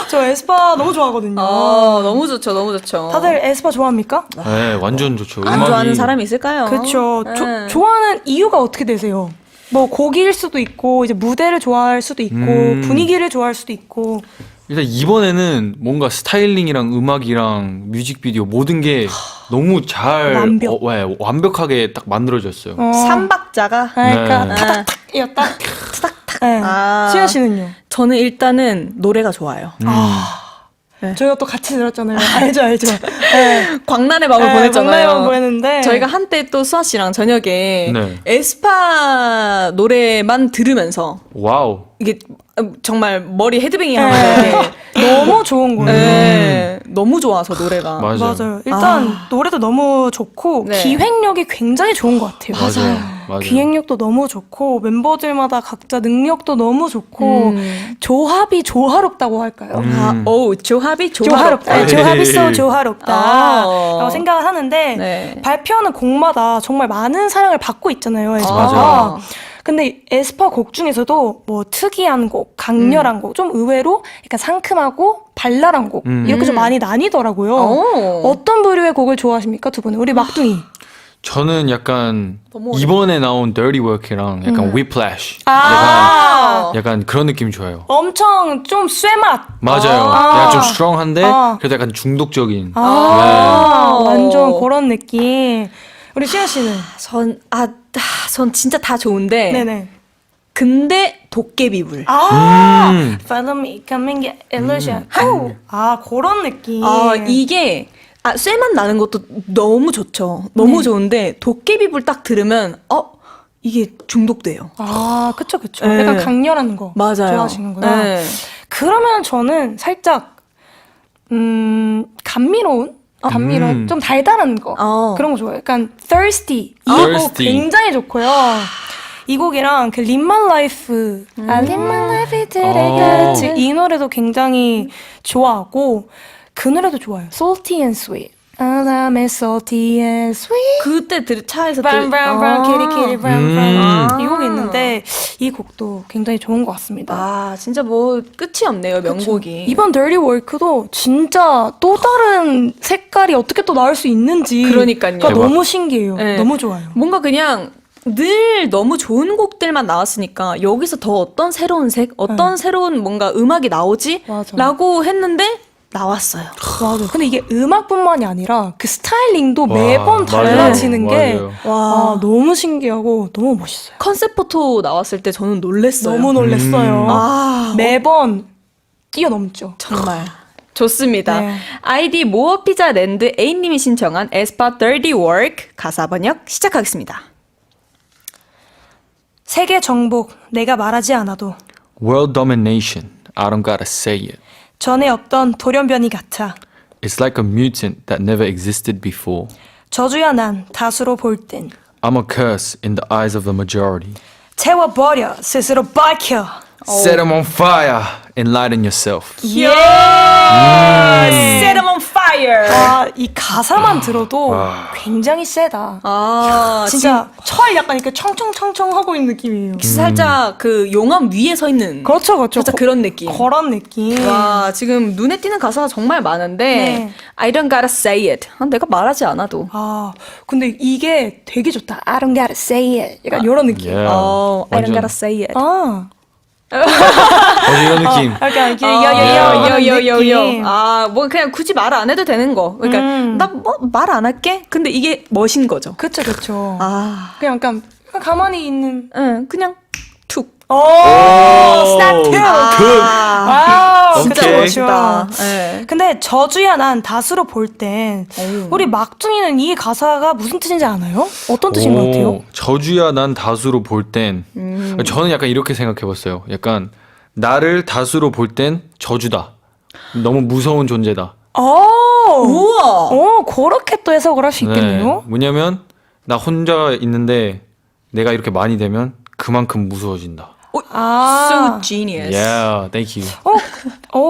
저 에스파 너무 좋아하거든요. 너무 좋죠, 너무 좋죠. 다들 에스파 좋아합니까? 네, 완전 좋죠. 안 좋아하는 사람이 있을까요? 그렇죠. 네. 좋아하는 이유가 어떻게 되세요? 뭐 곡일 수도 있고 이제 무대를 좋아할 수도 있고 분위기를 좋아할 수도 있고. 일단 이번에는 뭔가 스타일링이랑 음악이랑 뮤직비디오 모든 게 너무 잘 완벽하게 딱 만들어졌어요. 삼박자가 그러니까 네. 타닥탁이었다. 타닥탁. 네. 수현 씨는요? 저는 일단은 노래가 좋아요. 저희가 또 같이 들었잖아요. 알죠. 네. 광란의 밤을 보냈잖아요. 광란의 밤을 보냈는데 저희가 한때 또 수아 씨랑 저녁에 네. 에스파 노래만 들으면서 와우. 이게 정말 머리 헤드뱅이 하면서 너무 좋은 거예요. 네, 너무 좋아서 노래가. 맞아요. 일단 노래도 너무 좋고 네. 기획력이 굉장히 좋은 것 같아요. 맞아요. 기획력도 너무 좋고 멤버들마다 각자 능력도 너무 좋고 조합이 조화롭다고 할까요? 조합이 조화롭다. 에이. 조합이 so 조화롭다. 아. 라고 생각을 하는데 네. 발표하는 곡마다 정말 많은 사랑을 받고 있잖아요. 에스파가. 맞아요. 근데 에스파 곡 중에서도 뭐 특이한 곡, 강렬한 곡, 좀 의외로 약간 상큼하고 발랄한 곡 이렇게 좀 많이 나뉘더라고요. 어떤 부류의 곡을 좋아하십니까, 두 분은? 우리 막둥이. 저는 약간 너무 이번에 나온 Dirty Work이랑 약간 Whiplash 약간 그런 느낌 좋아요. 엄청 좀 쇠맛. 맞아요. 약간 좀 strong한데 그래도 약간 중독적인. 완전 그런 느낌. 우리 시현 씨는? 전 진짜 다 좋은데. 네네. 근데 도깨비불. Follow me, come and get illusion. 그런 느낌. 이게 쇠만 나는 것도 너무 좋죠. 너무 좋은데 도깨비불 딱 들으면 이게 중독돼요. 그쵸. 네. 약간 강렬한 거. 맞아요. 좋아하시는구나. 네. 그러면 저는 살짝, 감미로운? 좀 달달한 거. 그런 거 좋아해요. 약간 thirsty. 이 곡 Thirsty. 굉장히 좋고요. 이 곡이랑 그 Live My Life, Live My Life today. 이 노래도 굉장히 좋아하고 그 노래도 좋아요. Salty and Sweet. I'm salty and sweet. 그때 차에서 Brown, brown, brown, kitty, kitty, brown, brown. 이 곡이 있는데 이 곡도 굉장히 좋은 것 같습니다. 진짜 뭐 끝이 없네요, 명곡이. 이번 Dirty Work도 진짜 또 다른 색깔이 어떻게 또 나올 수 있는지 그러니까요. 너무 신기해요. 네. 너무 좋아요. 뭔가 그냥 늘 너무 좋은 곡들만 나왔으니까 여기서 더 어떤 새로운 색, 어떤 새로운 뭔가 음악이 나오지? 맞아. 라고 했는데 나왔어요. 맞아요. 근데 이게 음악뿐만이 아니라 그 스타일링도 매번 달라지는 게 와. 너무 신기하고 너무 멋있어요. 컨셉 포토 나왔을 때 저는 놀랬어요. 너무 놀랬어요. 매번 뛰어넘죠. 정말. 좋습니다. 네. 아이디 모어피자랜드 A님이 신청한 에스파 Dirty Work 가사 번역 시작하겠습니다. 세계 정복 내가 말하지 않아도 World domination. I don't gotta say it. 전에 없던 돌연변이 같아. It's like a mutant that never existed before. 저주야 난 다수로 볼 땐 I'm a curse in the eyes of the majority. 채워버려 스스로 밝혀. Set them on fire. Enlighten yourself. Set them on fire! 이 가사만 들어도 굉장히 세다. 진짜 약간 이렇게 청청청청 하고 있는 느낌이에요. 살짝 그 용암 위에 서 있는 그렇죠. 살짝 그런 느낌. 그런 느낌. 와, 지금 눈에 띄는 가사가 정말 많은데 네. I don't gotta say it. 내가 말하지 않아도. 근데 이게 되게 좋다. I don't gotta say it. 약간 이런 느낌. Yeah. I don't 완전. gotta say it. 이런 느낌. 약간 요요요요. 뭐 그냥 굳이 말 안 해도 되는 거. 그러니까 나 뭐 말 안 할게. 근데 이게 멋인 거죠. 그쵸. 그냥 약간 가만히 있는. 그냥 툭. 오, 스냅 2. 와, 진짜 오케이. 멋있다. 네. 근데 저주야 난 다수로 볼 땐 우리 막둥이는 이 가사가 무슨 뜻인지 아나요? 어떤 뜻인 것 같아요? 저주야 난 다수로 볼 땐 저는 약간 이렇게 생각해봤어요. 약간 나를 다수로 볼 땐 저주다. 너무 무서운 존재다. 우와. 그렇게 또 해석을 할 수 있겠네요. 뭐냐면 나 혼자 있는데 내가 이렇게 많이 되면 그만큼 무서워진다. So genius. Yeah, thank you.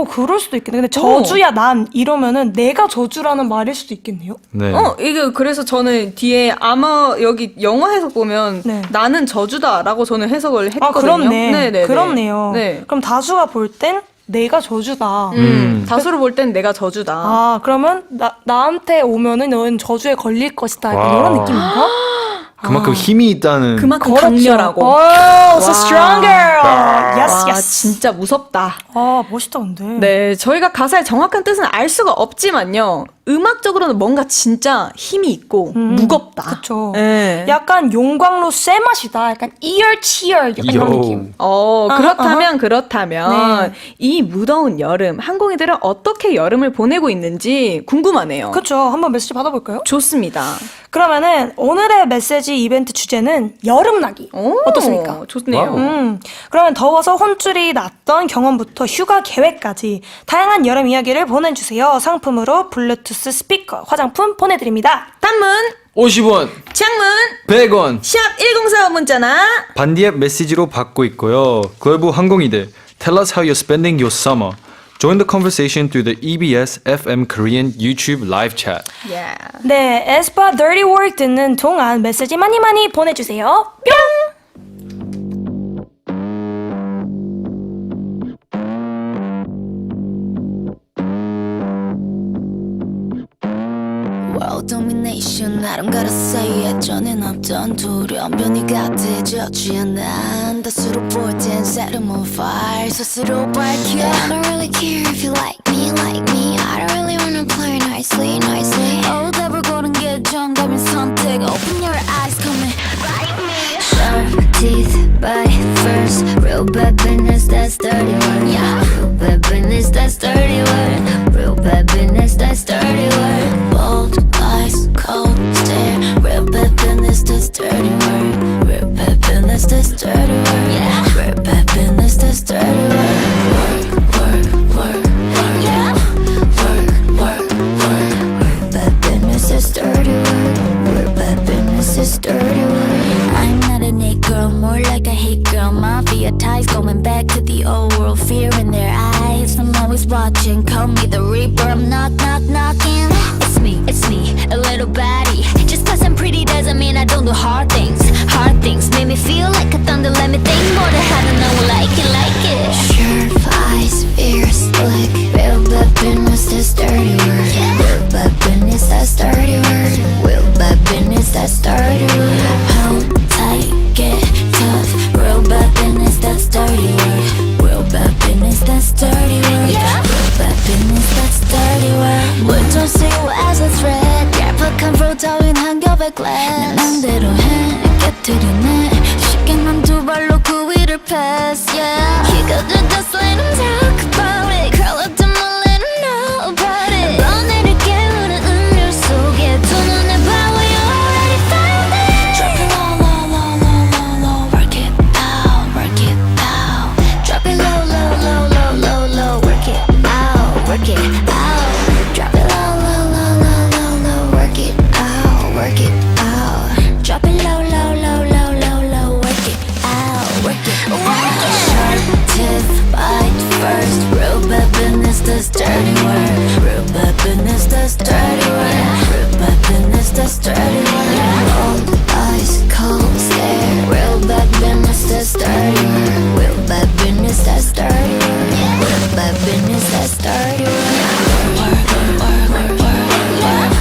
그럴 수도 있겠네. 근데 저주야 난 이러면은 내가 저주라는 말일 수도 있겠네요. 네. 이게 그래서 저는 뒤에 아마 여기 영어 해석 보면 네. 나는 저주다라고 저는 해석을 했거든요. 그렇네. 네네네. 그렇네요. 네. 그럼 다수가 볼 땐 내가 저주다. 다수를 볼 땐 내가 저주다. 그러면 나한테 오면은 너는 저주에 걸릴 것이다. 약간 와우. 이런 느낌인가? 그만큼 힘이 있다는. 그만큼 그렇죠. 강렬하고. So strong girl. Yes, 와, yes. 진짜 무섭다. 멋있다 근데. 네, 저희가 가사의 정확한 뜻은 알 수가 없지만요. 음악적으로는 뭔가 진짜 힘이 있고 무겁다. 그쵸. 네. 약간 용광로 쇠 맛이다. 약간 이열치열 약간 이런 Yo. 느낌. 그렇다면 네. 이 무더운 여름 항공이들은 어떻게 여름을 보내고 있는지 궁금하네요. 그쵸. 한번 메시지 받아볼까요? 좋습니다. 그러면은 오늘의 메시지 이벤트 주제는 여름나기. 어떻습니까? 좋네요. 와우. 그러면 더워서 혼쭐이 났던 경험부터 휴가 계획까지 다양한 여름 이야기를 보내주세요. 상품으로 블루투스 스피커, 화장품 보내드립니다. 단문, 50원, 창문, 100원. 샵 1045 문자나 반디앱 메시지로 받고 있고요. 글로벌 항공이들, tell us how you're spending your summer. Join the conversation through the EBS FM Korean YouTube live chat. 네, 에스파 Dirty Work 듣는 동안 메시지 많이 보내주세요. 뿅! World domination I don't gotta say it 전엔 없던 두려움 변이 같아져 취한 다수로 볼 땐 set 'em on fire 스스로 밝혀 I don't really care if you like me I don't really wanna play nicely 오답을 고른 게 정답인 선택 Open your eyes come and bite me Sharp teeth bite first Real bad business that's dirty word Yeah, real bad business that's dirty word Real bad business that's dirty word Bold eyes, cold stare Real bad business that's dirty word Real bad business that's dirty word Yeah, real bad business that's dirty word Work, yeah Work Real bad business that's dirty word Real bad business that's dirty word I'm not a Nick girl, more like a hate girl Mafia ties going back to the old world Fear in their eyes, I'm always watching Call me the Reaper, I'm knocking It's me, a little baddie Just cause I'm pretty doesn't mean I don't do hard things Hard things make me feel like a thunder Let me think more than how to know like it Sharp eyes, fierce look Real bad business, that's dirty word Real bad business, that's dirty word Real bad business, that's dirty word Hold tight, get tough Real bad business, that's dirty word Real bad business, that's dirty word Real bad business, that's dirty word We don't see you as a threat 얄팍한 프로 따윈 한 겹의 glass 내 맘대로 해 깨트리네 쉽게 난 두 발로 그 위를 pass yeah You got the dust, let 'em talk about it Curl up the moon, let 'em know about it 뻔해를 깨우는 음료 속에 두 눈에 봐워 you already found it Drop it low, low, low, low, low, low Work it out, work it out Drop it low, low, low, low, low, low Work it out, work it out Drop it low, low, low, low, low, low Work it out, work it out Drop it low, low, low, low, low, low Work it out, work it out Sharp teeth bite first Real bad business, that's dirty word Real bad business, that's dirty word Real bad business, that's dirty word Old eyes, cold stare Real bad business, that's dirty word Real bad business, that's dirty word Real bad business, that's dirty word Work, work, work, work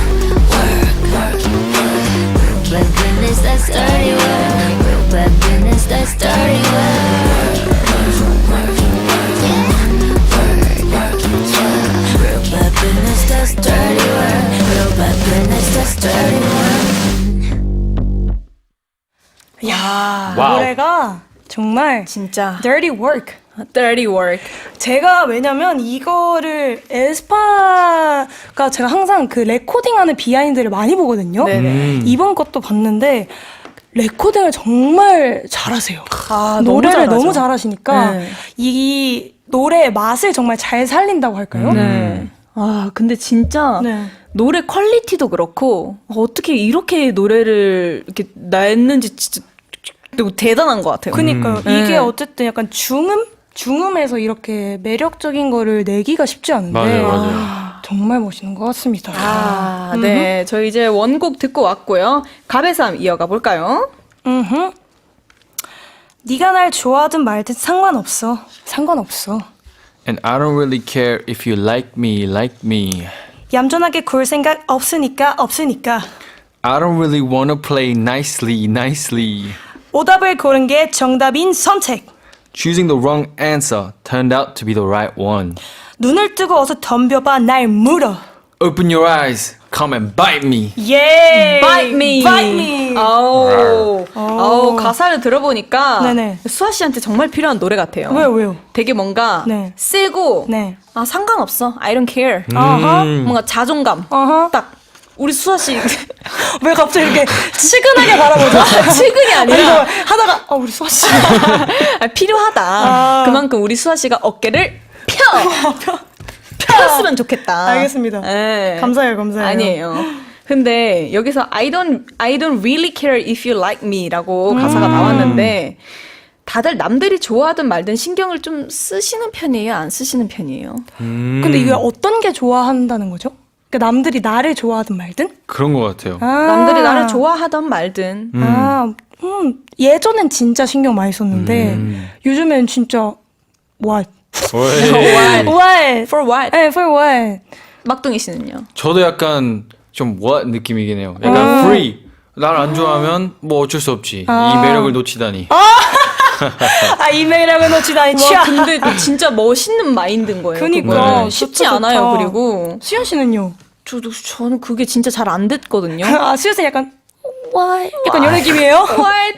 Real bad business, that's dirty word Real bad business, that's dirty word Real bad business, that's dirty word Real bad business, that's dirty word 야, 와우. 노래가 정말 진짜 dirty work. dirty work. 제가 왜냐면 이거를 에스파가 제가 항상 그 레코딩하는 비하인드를 많이 보거든요. 이번 것도 봤는데 레코딩을 정말 잘하세요. 노래를 너무 잘하시니까 네. 이 노래의 맛을 정말 잘 살린다고 할까요? 네. 아, 근데 진짜 네. 노래 퀄리티도 그렇고 어떻게 이렇게 노래를 이렇게 냈는지 진짜 대단한 것 같아요. 그니까요. 네. 이게 어쨌든 약간 중음에서 이렇게 매력적인 거를 내기가 쉽지 않은데 맞아요. 정말 멋있는 것 같습니다. 아, 네. 저희 이제 원곡 듣고 왔고요. 가베삼 이어가 볼까요? 네가 날 좋아하든 말든 상관없어. 상관없어. And I don't really care if you like me. 얌전하게 굴 생각 없으니까. I don't really wanna play nicely. 오답을 고른 게 정답인 선택. Choosing the wrong answer turned out to be the right one. 눈을 뜨고 어서 덤벼봐 날 물어. Open your eyes, come and bite me. 예. Bite me. Bite me. 아우, 가사를 들어보니까 네네. 수아 씨한테 정말 필요한 노래 같아요. 왜요? 되게 뭔가 네. 세고 네. 아 상관없어. I don't care. 어허. 뭔가 자존감. 어허. 딱 우리 수아 씨 왜 갑자기 이렇게 치근하게 바라보죠? 치근이 아니라 하다가 우리 수아 씨. 아, 필요하다. 그만큼 우리 수아 씨가 어깨를 폈으면 좋겠다. 알겠습니다. 네. 감사해요. 아니에요. 근데 여기서 I don't really care if you like me라고 가사가 나왔는데 다들 남들이 좋아하든 말든 신경을 좀 쓰시는 편이에요? 안 쓰시는 편이에요? 근데 이게 어떤 게 좋아한다는 거죠? 그러니까 남들이 나를 좋아하든 말든? 그런 것 같아요. 남들이 나를 좋아하든 말든 예전엔 진짜 신경 많이 썼는데 요즘엔 진짜 what? What? For what? 네, for what? 막둥이 씨는요? 저도 약간 좀 what 느낌이긴 해요. 약간 free. 날 안 좋아하면 뭐 어쩔 수 없지. 이 매력을 놓치다니. 이 매력을 놓치다니 와, 치아. 근데 진짜 멋있는 마인드인 거예요. 그니까. 그거는. 네. 쉽지 좋다, 않아요. 좋다. 그리고 수현 씨는요? 저는 그게 진짜 잘 안 됐거든요. 수현 씨 약간 why? 약간 이런 느낌이에요? Why?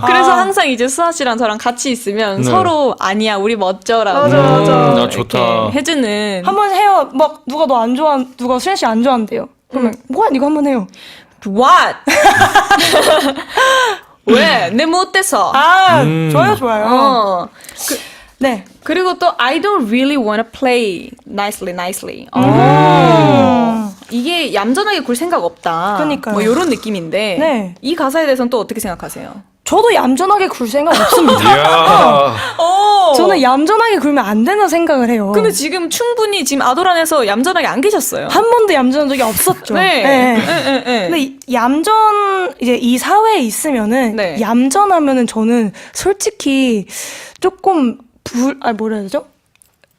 그래서 아. 항상 이제 수아 씨랑 저랑 같이 있으면 네. 서로 아니야 우리 멋져라고 맞아. 아, 좋다. 이렇게 해주는 한번 해요. 막 누가 너 안 좋아, 누가 수현 씨 안 좋아한대요. 그러면 what? 이거 한번 해요. What? 왜? 내 뭐 어때서? 좋아요. 어. 네. 그리고 또 I don't really wanna play nicely. 이게 얌전하게 굴 생각 없다. 그러니까요. 뭐 이런 느낌인데 네. 이 가사에 대해서는 또 어떻게 생각하세요? 저도 얌전하게 굴 생각 없습니다. 이야. 저는 얌전하게 굴면 안 된다고 생각을 해요. 근데 지금 충분히 지금 아도란에서 얌전하게 안 계셨어요. 한 번도 얌전한 적이 없었죠. 네. 근데 이제 이 사회에 있으면은 네. 얌전하면은 저는 솔직히 조금 뭐라 해야 되죠?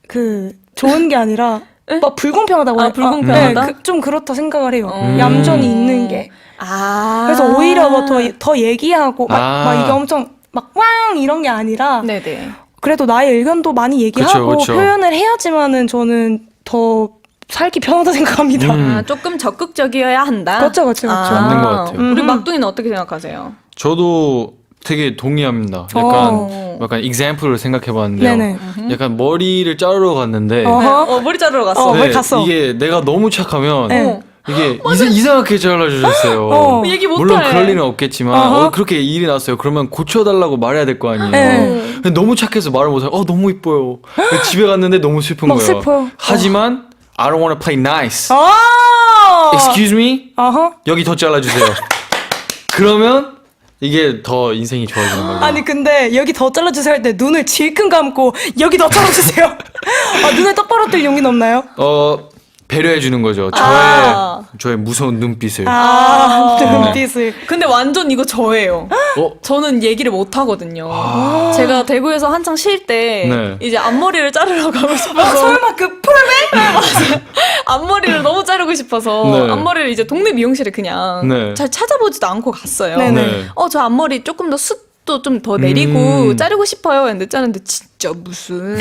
그 좋은 게 아니라 막 불공평하다고 해요. 불공평하다? 좀 그렇다 생각을 해요. 얌전히 있는 게. 아. 그래서 오히려 뭐 더 얘기하고 막 이게 엄청 막 왕 이런 게 아니라 네네. 그래도 나의 의견도 많이 얘기하고 그쵸. 표현을 해야지만은 저는 더 살기 편하다 생각합니다. 아, 조금 적극적이어야 한다. 그렇죠. 맞는 것 같아요. 우리 막둥이는 어떻게 생각하세요? 저도 되게 동의합니다. 약간 example을 생각해봤는데요. 네네. 약간 머리를 자르러 갔는데 머리 자르러 갔어. 왜 갔어? 이게 내가 너무 착하면 네. 이게 이상하게 잘라주셨어요. 얘기 못해. 물론 그럴 일은 없겠지만 그렇게 일이 났어요. 그러면 고쳐달라고 말해야 될 거 아니에요. 근데 너무 착해서 말을 못해요. 너무 이뻐요. 집에 갔는데 너무 슬픈 막 거예요. 슬퍼요. 하지만 I don't wanna play nice. 아! Excuse me? 어허. 여기 더 잘라주세요. 그러면 이게 더 인생이 좋아지는 거예요. 아니 근데 여기 더 잘라주세요 할 때 눈을 질끈 감고 여기 더 잘라주세요. 눈을 똑바로 뜰 용기는 없나요? 배려해 주는 거죠. 저의 무서운 눈빛을. 눈빛을. 근데 완전 이거 저예요. 저는 얘기를 못 하거든요. 제가 대구에서 한창 쉴 때 네. 이제 앞머리를 자르러 가고 싶어서 설마 그 풀맨? 앞머리를 너무 자르고 싶어서 네. 앞머리를 이제 동네 미용실에 그냥 네. 잘 찾아보지도 않고 갔어요. 네. 저 앞머리 조금 더 숱도 좀 더 내리고 자르고 싶어요. 근데 자르는데 진짜 무슨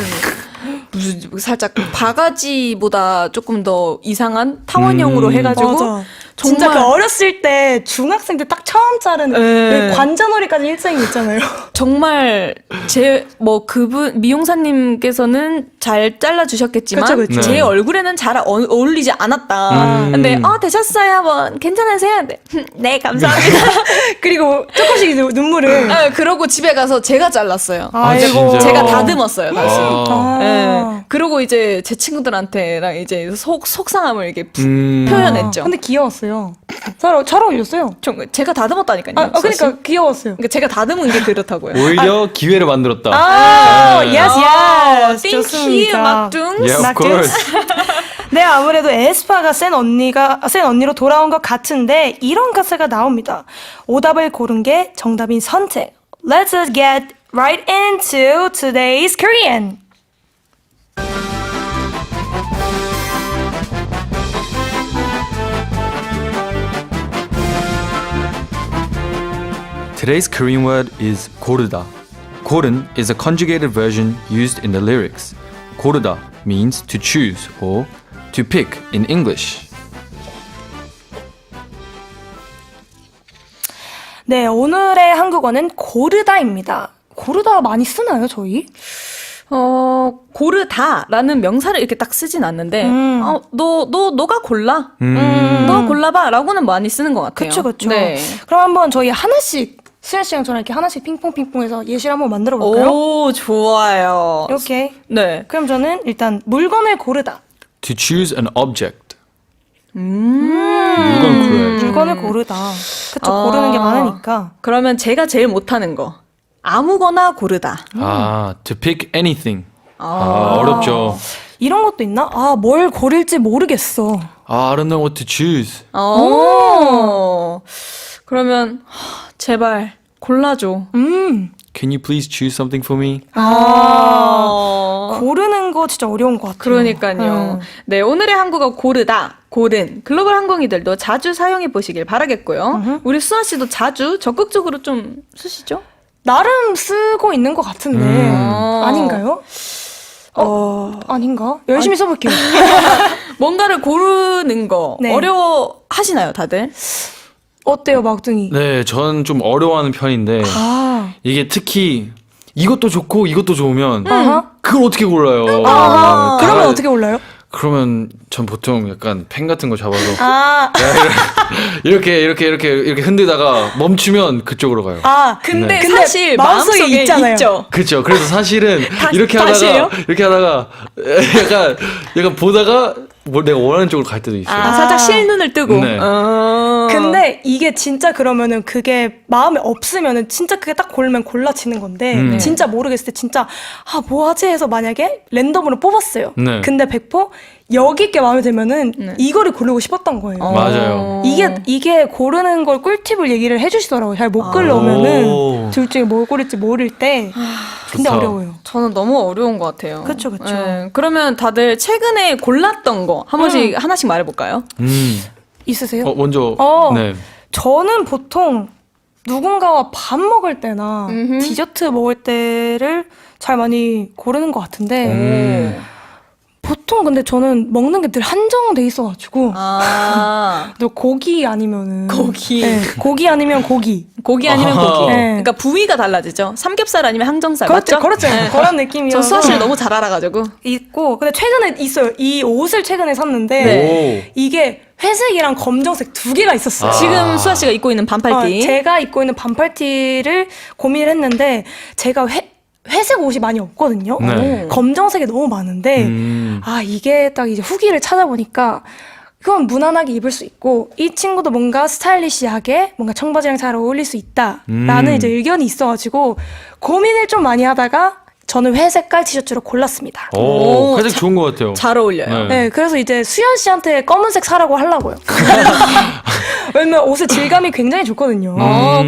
무슨 살짝 바가지보다 조금 더 이상한 타원형으로 해가지고 맞아. 진짜 그 어렸을 때 중학생 때 딱 처음 자른 네. 관자놀이까지 일상이 있잖아요. 정말 제 뭐 그분 미용사님께서는 잘 잘라주셨겠지만 그쵸, 그쵸. 제 네. 얼굴에는 잘 어울리지 않았다. 근데 되셨어요, 뭐 괜찮으세요? 네 감사합니다. 그리고 조금씩 이제 눈물을. 네, 그러고 집에 가서 제가 잘랐어요. 아이고. 진짜요? 제가 다듬었어요 다시. 아. 네. 그러고 이제 제 친구들한테랑 이제 속상함을 이렇게 음. 표현했죠. 근데 귀여웠어요. 잘 어울렸어요. 제가 다듬었다니까요. 그러니까 귀여웠어요. 그러니까 제가 다듬은 게 그렇다고요. 오히려 기회를 만들었다. 예스. 땡큐 좋습니다. 막둥. Yeah, of course. 네, 아무래도 에스파가 센 언니로 돌아온 것 같은데 이런 가사가 나옵니다. 오답을 고른 게 정답인 선택. Let's get right into today's Korean. Today's Korean word is 고르다. 고른 is a conjugated version used in the lyrics. 고르다 means to choose or to pick in English. 네, 오늘의 한국어는 고르다입니다. 고르다 많이 쓰나요, 저희? 고르다라는 명사를 이렇게 딱 쓰진 않는데, 너가 골라. 음. 너 골라봐라고는 많이 쓰는 것 같아요. 그쵸. 네. 그럼 한번 저희 하나씩, 수현 씨랑 저랑 이렇게 하나씩 핑퐁핑퐁해서 예시를 한번 만들어 볼까요? 오, 좋아요. 오케이. 네. 그럼 저는 일단 물건을 고르다. To choose an object. 물건 고르야죠. 물건을 고르다. 그쵸, 고르는 게 많으니까. 그러면 제가 제일 못하는 거. 아무거나 고르다. to pick anything. 어렵죠. 이런 것도 있나? 뭘 고를지 모르겠어. I don't know what to choose. 그러면 제발 골라줘. Can you please choose something for me? 고르는 거 진짜 어려운 것 같아요. 그러니까요. 네, 오늘의 한국어 고르다, 고른 글로벌 항공이들도 자주 사용해 보시길 바라겠고요. 우리 수아 씨도 자주 적극적으로 좀 쓰시죠? 나름 쓰고 있는 것 같은데 아닌가요? 아닌가? 열심히 써볼게요. 뭔가를 고르는 거 네. 어려워 하시나요, 다들? 어때요, 막둥이? 네, 저는 좀 어려워하는 편인데 이게 특히 이것도 좋고 이것도 좋으면 그걸 어떻게 골라요? 그러면 어떻게 올라요? 그러면 전 보통 약간 펜 같은 거 잡아서 이렇게 흔들다가 멈추면 그쪽으로 가요. 근데 네. 사실 마음속에 마음속에 있잖아요. 있죠. 그렇죠. 그래서 사실은 이렇게 다시예요? 하다가 약간 보다가 내가 원하는 쪽으로 갈 때도 있어요. 살짝 실눈을 뜨고. 네. 근데 이게 진짜 그러면은 그게 마음에 없으면은 진짜 그게 딱 고르면 골라지는 건데 진짜 모르겠을 때 진짜 뭐 하지 해서 만약에 랜덤으로 뽑았어요. 네. 근데 100% 여기 게 마음에 들면은 이거를 고르고 싶었던 거예요. 맞아요. 이게 고르는 걸 꿀팁을 얘기를 해주시더라고요. 잘 못 골라오면은 둘 중에 뭘 고를지 모를 때. 근데 좋다. 어려워요. 저는 너무 어려운 것 같아요. 그쵸. 네, 그러면 다들 최근에 골랐던 거 한 번씩 하나씩 말해볼까요? 있으세요? 먼저 네. 저는 보통 누군가와 밥 먹을 때나 디저트 먹을 때를 잘 많이 고르는 것 같은데 보통 근데 저는 먹는 게 늘 한정돼 있어가지고 또 고기 아니면은 고기. 네, 고기 아니면 고기 고기 아니면 고기. 네. 그러니까 부위가 달라지죠. 삼겹살 아니면 항정살 맞죠? 그렇죠 네. 그런 느낌이어서 저 수아 씨를 너무 잘 알아가지고. 있고 근데 최근에 있어요. 이 옷을 최근에 샀는데 네. 이게 회색이랑 검정색 두 개가 있었어요. 지금 수아 씨가 입고 있는 반팔티. 제가 입고 있는 반팔티를 고민을 했는데 제가 회색 옷이 많이 없거든요. 네. 검정색이 너무 많은데 이게 딱 이제 후기를 찾아보니까 그건 무난하게 입을 수 있고 이 친구도 뭔가 스타일리시하게 뭔가 청바지랑 잘 어울릴 수 있다라는 이제 의견이 있어가지고 고민을 좀 많이 하다가 저는 회색깔 티셔츠로 골랐습니다. 오, 회색 좋은 것 같아요. 잘 어울려요. 네, 그래서 이제 수연 씨한테 검은색 사라고 하려고요. 왜냐면 옷의 질감이 굉장히 좋거든요.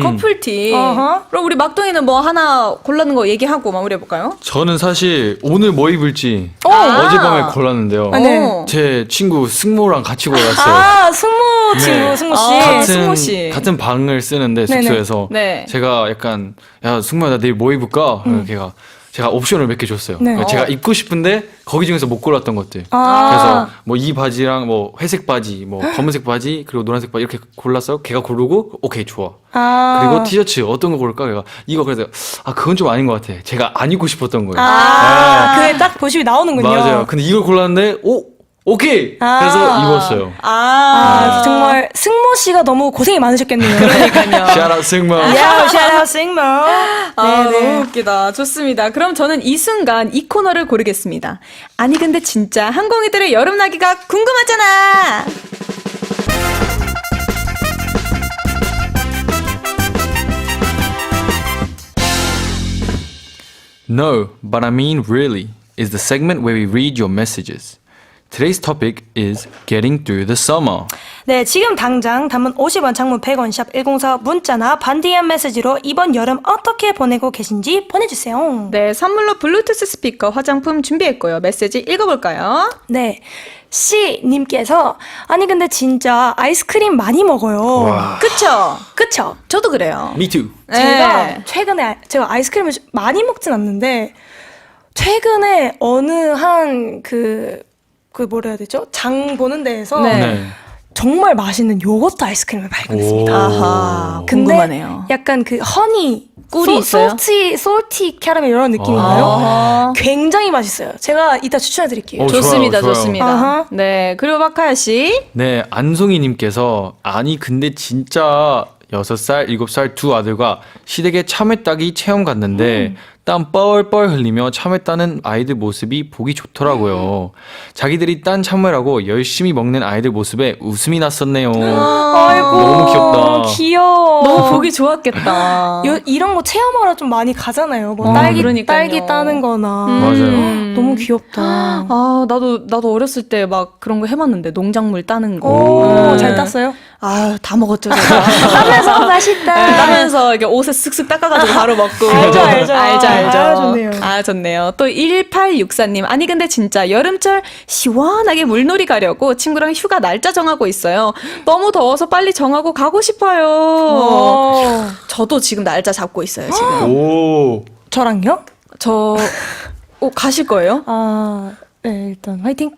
커플티. 어허. 그럼 우리 막둥이는 뭐 하나 골라는 거 얘기하고 마무리해볼까요? 저는 사실 오늘 뭐 입을지 어젯밤에 골랐는데요. 네. 제 친구 승모랑 같이 골랐어요. 승모 친구, 네. 승모 씨. 승모 씨. 같은 방을 쓰는데 네네. 숙소에서 네. 제가 약간 야 승모야 나 내일 뭐 입을까? 걔가 제가 옵션을 몇 개 줬어요. 네. 제가 입고 싶은데 거기 중에서 못 골랐던 것들. 아. 그래서 뭐 이 바지랑 뭐 회색 바지, 뭐 검은색 바지, 그리고 노란색 바지 이렇게 골랐어요. 걔가 고르고 오케이 좋아. 아. 그리고 티셔츠 어떤 거 고를까? 걔가 이거 그래서 그건 좀 아닌 것 같아. 제가 안 입고 싶었던 거예요. 그게 딱 보심이 나오는군요. 맞아요. 근데 이걸 골랐는데 오케이. 그래서 입었어요. 정말 승모 씨가 너무 고생이 많으셨겠네요. 그러니까요. 샤라 승모. 야, 샤라 승모. 너무 웃기다. 좋습니다. 그럼 저는 이 순간 이 코너를 고르겠습니다. 아니 근데 진짜 항공이들의 여름나기가 궁금하잖아. No, but I mean really is the segment where we read your messages. Today's topic is getting through the summer. 네, 지금 당장 단문 50원, 장문 100원, 샵 104 문자나 반디한 메시지로 이번 여름 어떻게 보내고 계신지 보내주세요. 네, 선물로 블루투스 스피커, 화장품 준비했고요. 메시지 읽어볼까요? 네, C님께서 아니 근데 진짜 아이스크림 많이 먹어요. 그쵸? 그쵸? 저도 그래요. Me too. 제가 최근에 제가 아이스크림을 많이 먹진 않는데 최근에 어느 한 그 뭐라 해야 되죠? 장 보는 데에서 네. 정말 맛있는 요거트 아이스크림을 발견했습니다. 아하, 근데 궁금하네요. 약간 그 허니 꿀이 있어요? 솔티 캐러멜 이런 느낌인가요? 굉장히 맛있어요. 제가 이따 추천해 드릴게요. 좋습니다, 좋아요. 좋습니다. 아하. 네, 그리고 박하야 씨. 네, 안송이님께서 아니 근데 진짜 6살, 7살 두 아들과 시댁에 참외 따기 체험 갔는데 땀 뻘뻘 흘리며 참외 따는 아이들 모습이 보기 좋더라고요. 자기들이 딴 참외라고 열심히 먹는 아이들 모습에 웃음이 났었네요. 아이고 너무 귀엽다. 귀여워. 너무 보기 좋았겠다. 이런 거 체험하러 좀 많이 가잖아요. 뭐 딸기 그러니까요. 따는 거나. 맞아요. 너무 귀엽다. 아, 나도 어렸을 때 막 그런 거 해봤는데, 농작물 따는 거. 오, 잘 네. 땄어요? 아, 다 먹었죠, 제가. 하면서 맛있다. 따면서 이렇게 옷에 쓱쓱 닦아가지고 바로 먹고. 알죠. 알죠. 아, 좋네요. 아, 좋네요. 또 1864님. 아니, 근데 진짜 여름철 시원하게 물놀이 가려고 친구랑 휴가 날짜 정하고 있어요. 너무 더워서 빨리 정하고 가고 싶어요. 저도 지금 날짜 잡고 있어요, 지금. 오. 저랑요? 가실 거예요? 네, 일단 화이팅.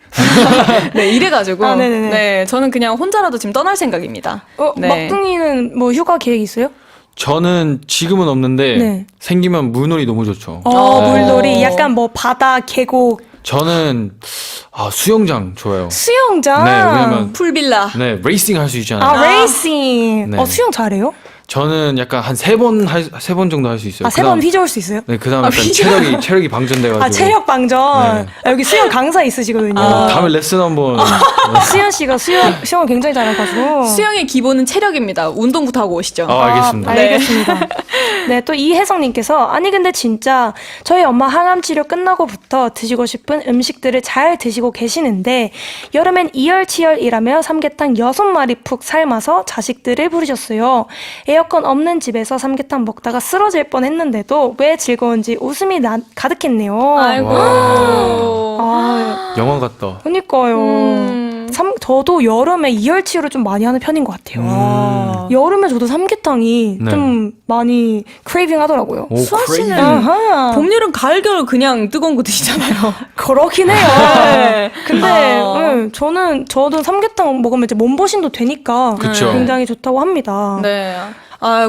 네, 이래가지고. 아, 네네네. 네, 저는 그냥 혼자라도 지금 떠날 생각입니다. 네. 막둥이는 뭐 휴가 계획 있어요? 저는 지금은 없는데 네. 생기면 물놀이 너무 좋죠. 물놀이 약간 뭐 바다, 계곡, 저는 수영장 좋아요. 수영장. 네, 왜냐면 풀빌라. 네, 레이싱 할 수 있잖아요. 레이싱. 네. 수영 잘해요? 저는 약간 한 3번 정도 할 수 있어요. 3번 휘저을 수 있어요? 네, 그다음 약간 체력이 방전돼가지고. 체력 방전. 네. 여기 수영 강사 있으시거든요. 다음에 레슨 한번. 수연 씨가 수영을 굉장히 잘해가지고. 수영의 기본은 체력입니다. 운동부터 하고 오시죠. 알겠습니다. 알겠습니다. 네, 또 이혜성님께서 아니 근데 진짜 저희 엄마 항암 치료 끝나고부터 드시고 싶은 음식들을 잘 드시고 계시는데 여름엔 이열치열이라며 삼계탕 6마리 푹 삶아서 자식들을 부르셨어요. 에어컨 없는 집에서 삼계탕 먹다가 쓰러질 뻔했는데도 왜 즐거운지 웃음이 가득했네요. 아이고. 영화 같다. 그러니까요. 저도 여름에 이열치열을 좀 많이 하는 편인 것 같아요. 여름에 저도 삼계탕이 네. 좀 많이 크레이빙 하더라고요. 오, 수아 씨는 아하. 봄, 여름, 가을, 겨울 그냥 뜨거운 거 드시잖아요. 그렇긴 해요. 네. 근데 저도 삼계탕 먹으면 이제 몸보신도 되니까 그쵸. 굉장히 좋다고 합니다. 네.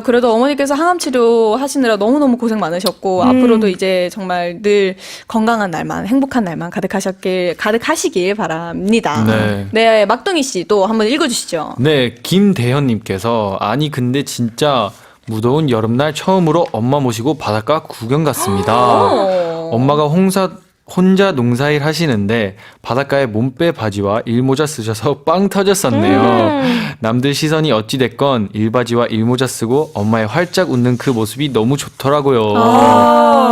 그래도 어머니께서 항암 치료 하시느라 너무너무 고생 많으셨고, 앞으로도 이제 정말 늘 건강한 날만, 행복한 날만 가득하시길 바랍니다. 네. 네, 막둥이 씨도 한번 읽어주시죠. 네, 김대현님께서 아니 근데 진짜 무더운 여름날 처음으로 엄마 모시고 바닷가 구경 갔습니다. 엄마가 혼자 농사일 하시는데 바닷가에 몸빼 바지와 일모자 쓰셔서 빵 터졌었네요. 남들 시선이 어찌됐건 일바지와 일모자 쓰고 엄마의 활짝 웃는 그 모습이 너무 좋더라고요.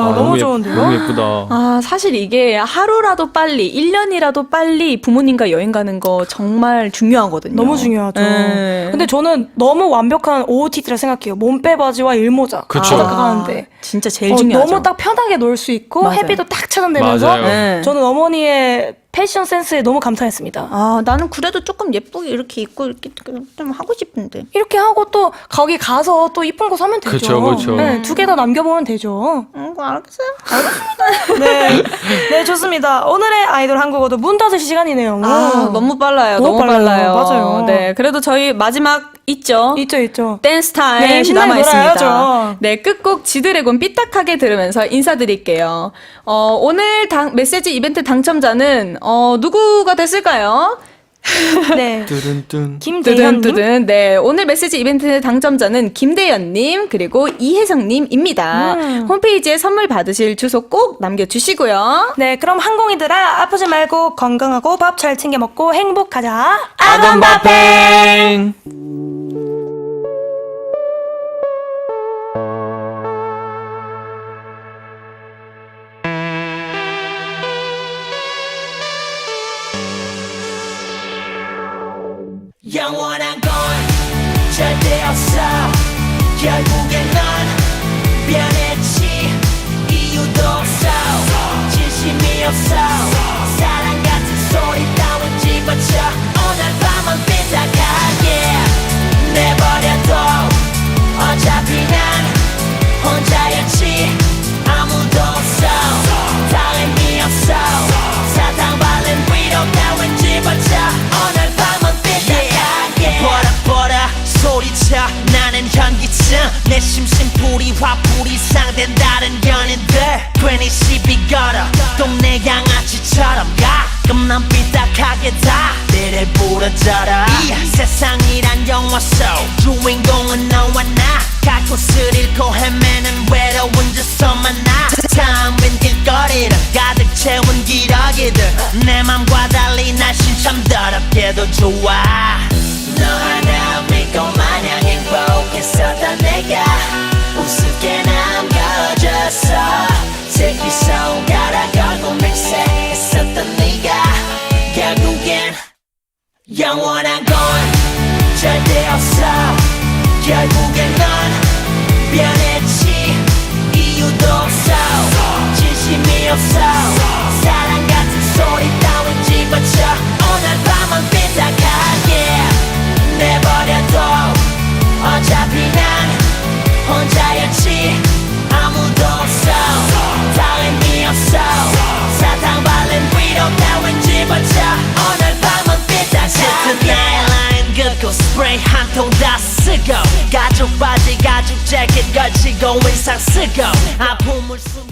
너무 좋은데요? 너무 예쁘다. 사실 이게 하루라도 빨리, 1년이라도 빨리 부모님과 여행 가는 거 정말 중요하거든요. 너무 중요하죠. 네. 근데 저는 너무 완벽한 OOTD라 생각해요. 몸빼 바지와 일모자. 그쵸. 바닷가 가는데. 진짜 제일 중요하죠. 너무 딱 편하게 놀 수 있고 맞아요. 햇빛도 딱 차단되면서 맞아요. 네. 저는 어머니의 패션 센스에 너무 감탄했습니다. 아, 나는 그래도 조금 예쁘게 이렇게 입고 이렇게 좀 하고 싶은데. 이렇게 하고 또 거기 가서 또 이쁜 거 사면 되죠. 그쵸, 그쵸. 네, 2개 더 남겨보면 되죠. 알겠어요. 네, 네 좋습니다. 오늘의 아이돌 한국어도 문 닫을 시간이네요. 아, 너무 빨라요. 너무 빨라요. 맞아요. 네, 그래도 저희 마지막 있죠. 있죠. 댄스 타임 네, 신나게 남아 있습니다. 놀아야죠. 네, 끝곡 지드래곤 삐딱하게 들으면서 인사드릴게요. 오늘 메시지 이벤트 당첨자는 누구가 됐을까요? 네, 뚜둔뚜둔. 김대현님. 뜨든. 네, 오늘 메시지 이벤트 당첨자는 김대현님 그리고 이혜성님입니다. 홈페이지에 선물 받으실 주소 꼭 남겨주시고요. 네, 그럼 항공이들아 아프지 말고 건강하고 밥 잘 챙겨 먹고 행복하자. 아건바팽. 영원한 건 절대 없어 결국엔 넌 변했지 이유도 없어 진심이 없어 사랑 같은 소리 따윈 집어쳐 오늘 밤은 삐딱하게 내버려둬 어차피 난 혼자였지 아무도 없어 다름이 없어 사탕 발른 위로 따윈 집어쳐 오늘 밤은 삐딱하게 버라 소리쳐 나는 현기증 내 심심풀이 화풀이 상된다른 연인들 괜히 시비 걸어 동네 양아치처럼 가끔 난 삐딱하게 다 내를 부러져라 이 세상이란 영화 속 주인공은 너와 나 갈 곳을 잃고 헤매는 외로운 저서만 나 텅빈 길거리를 가득 채운 기러기들 내 맘과 달리 날씬 참 더럽게도 좋아 너 하나 믿고 마냥 행복했었던 내가 우습게 남겨졌어 슬피 손가락 걸고 맹세했었던 네가 결국엔 영원한 건 절대 없어 결국엔 넌 변했지 이유도 없어 진심이 없어 사랑 같은 소리 따윈 집어쳐 오늘 밤은 삐딱하게 내버려둬 어차피 난 혼자였지 아무도 없어 다름이 없어 사탕 발른 위로 따윈 집어쳐 오늘 밤은 삐딱하게 나의 라인 긋고 스프레이 한 통 다 쓰고 가죽 바지 가죽 재킷 걸치고 의상 쓰고 아픔을 숨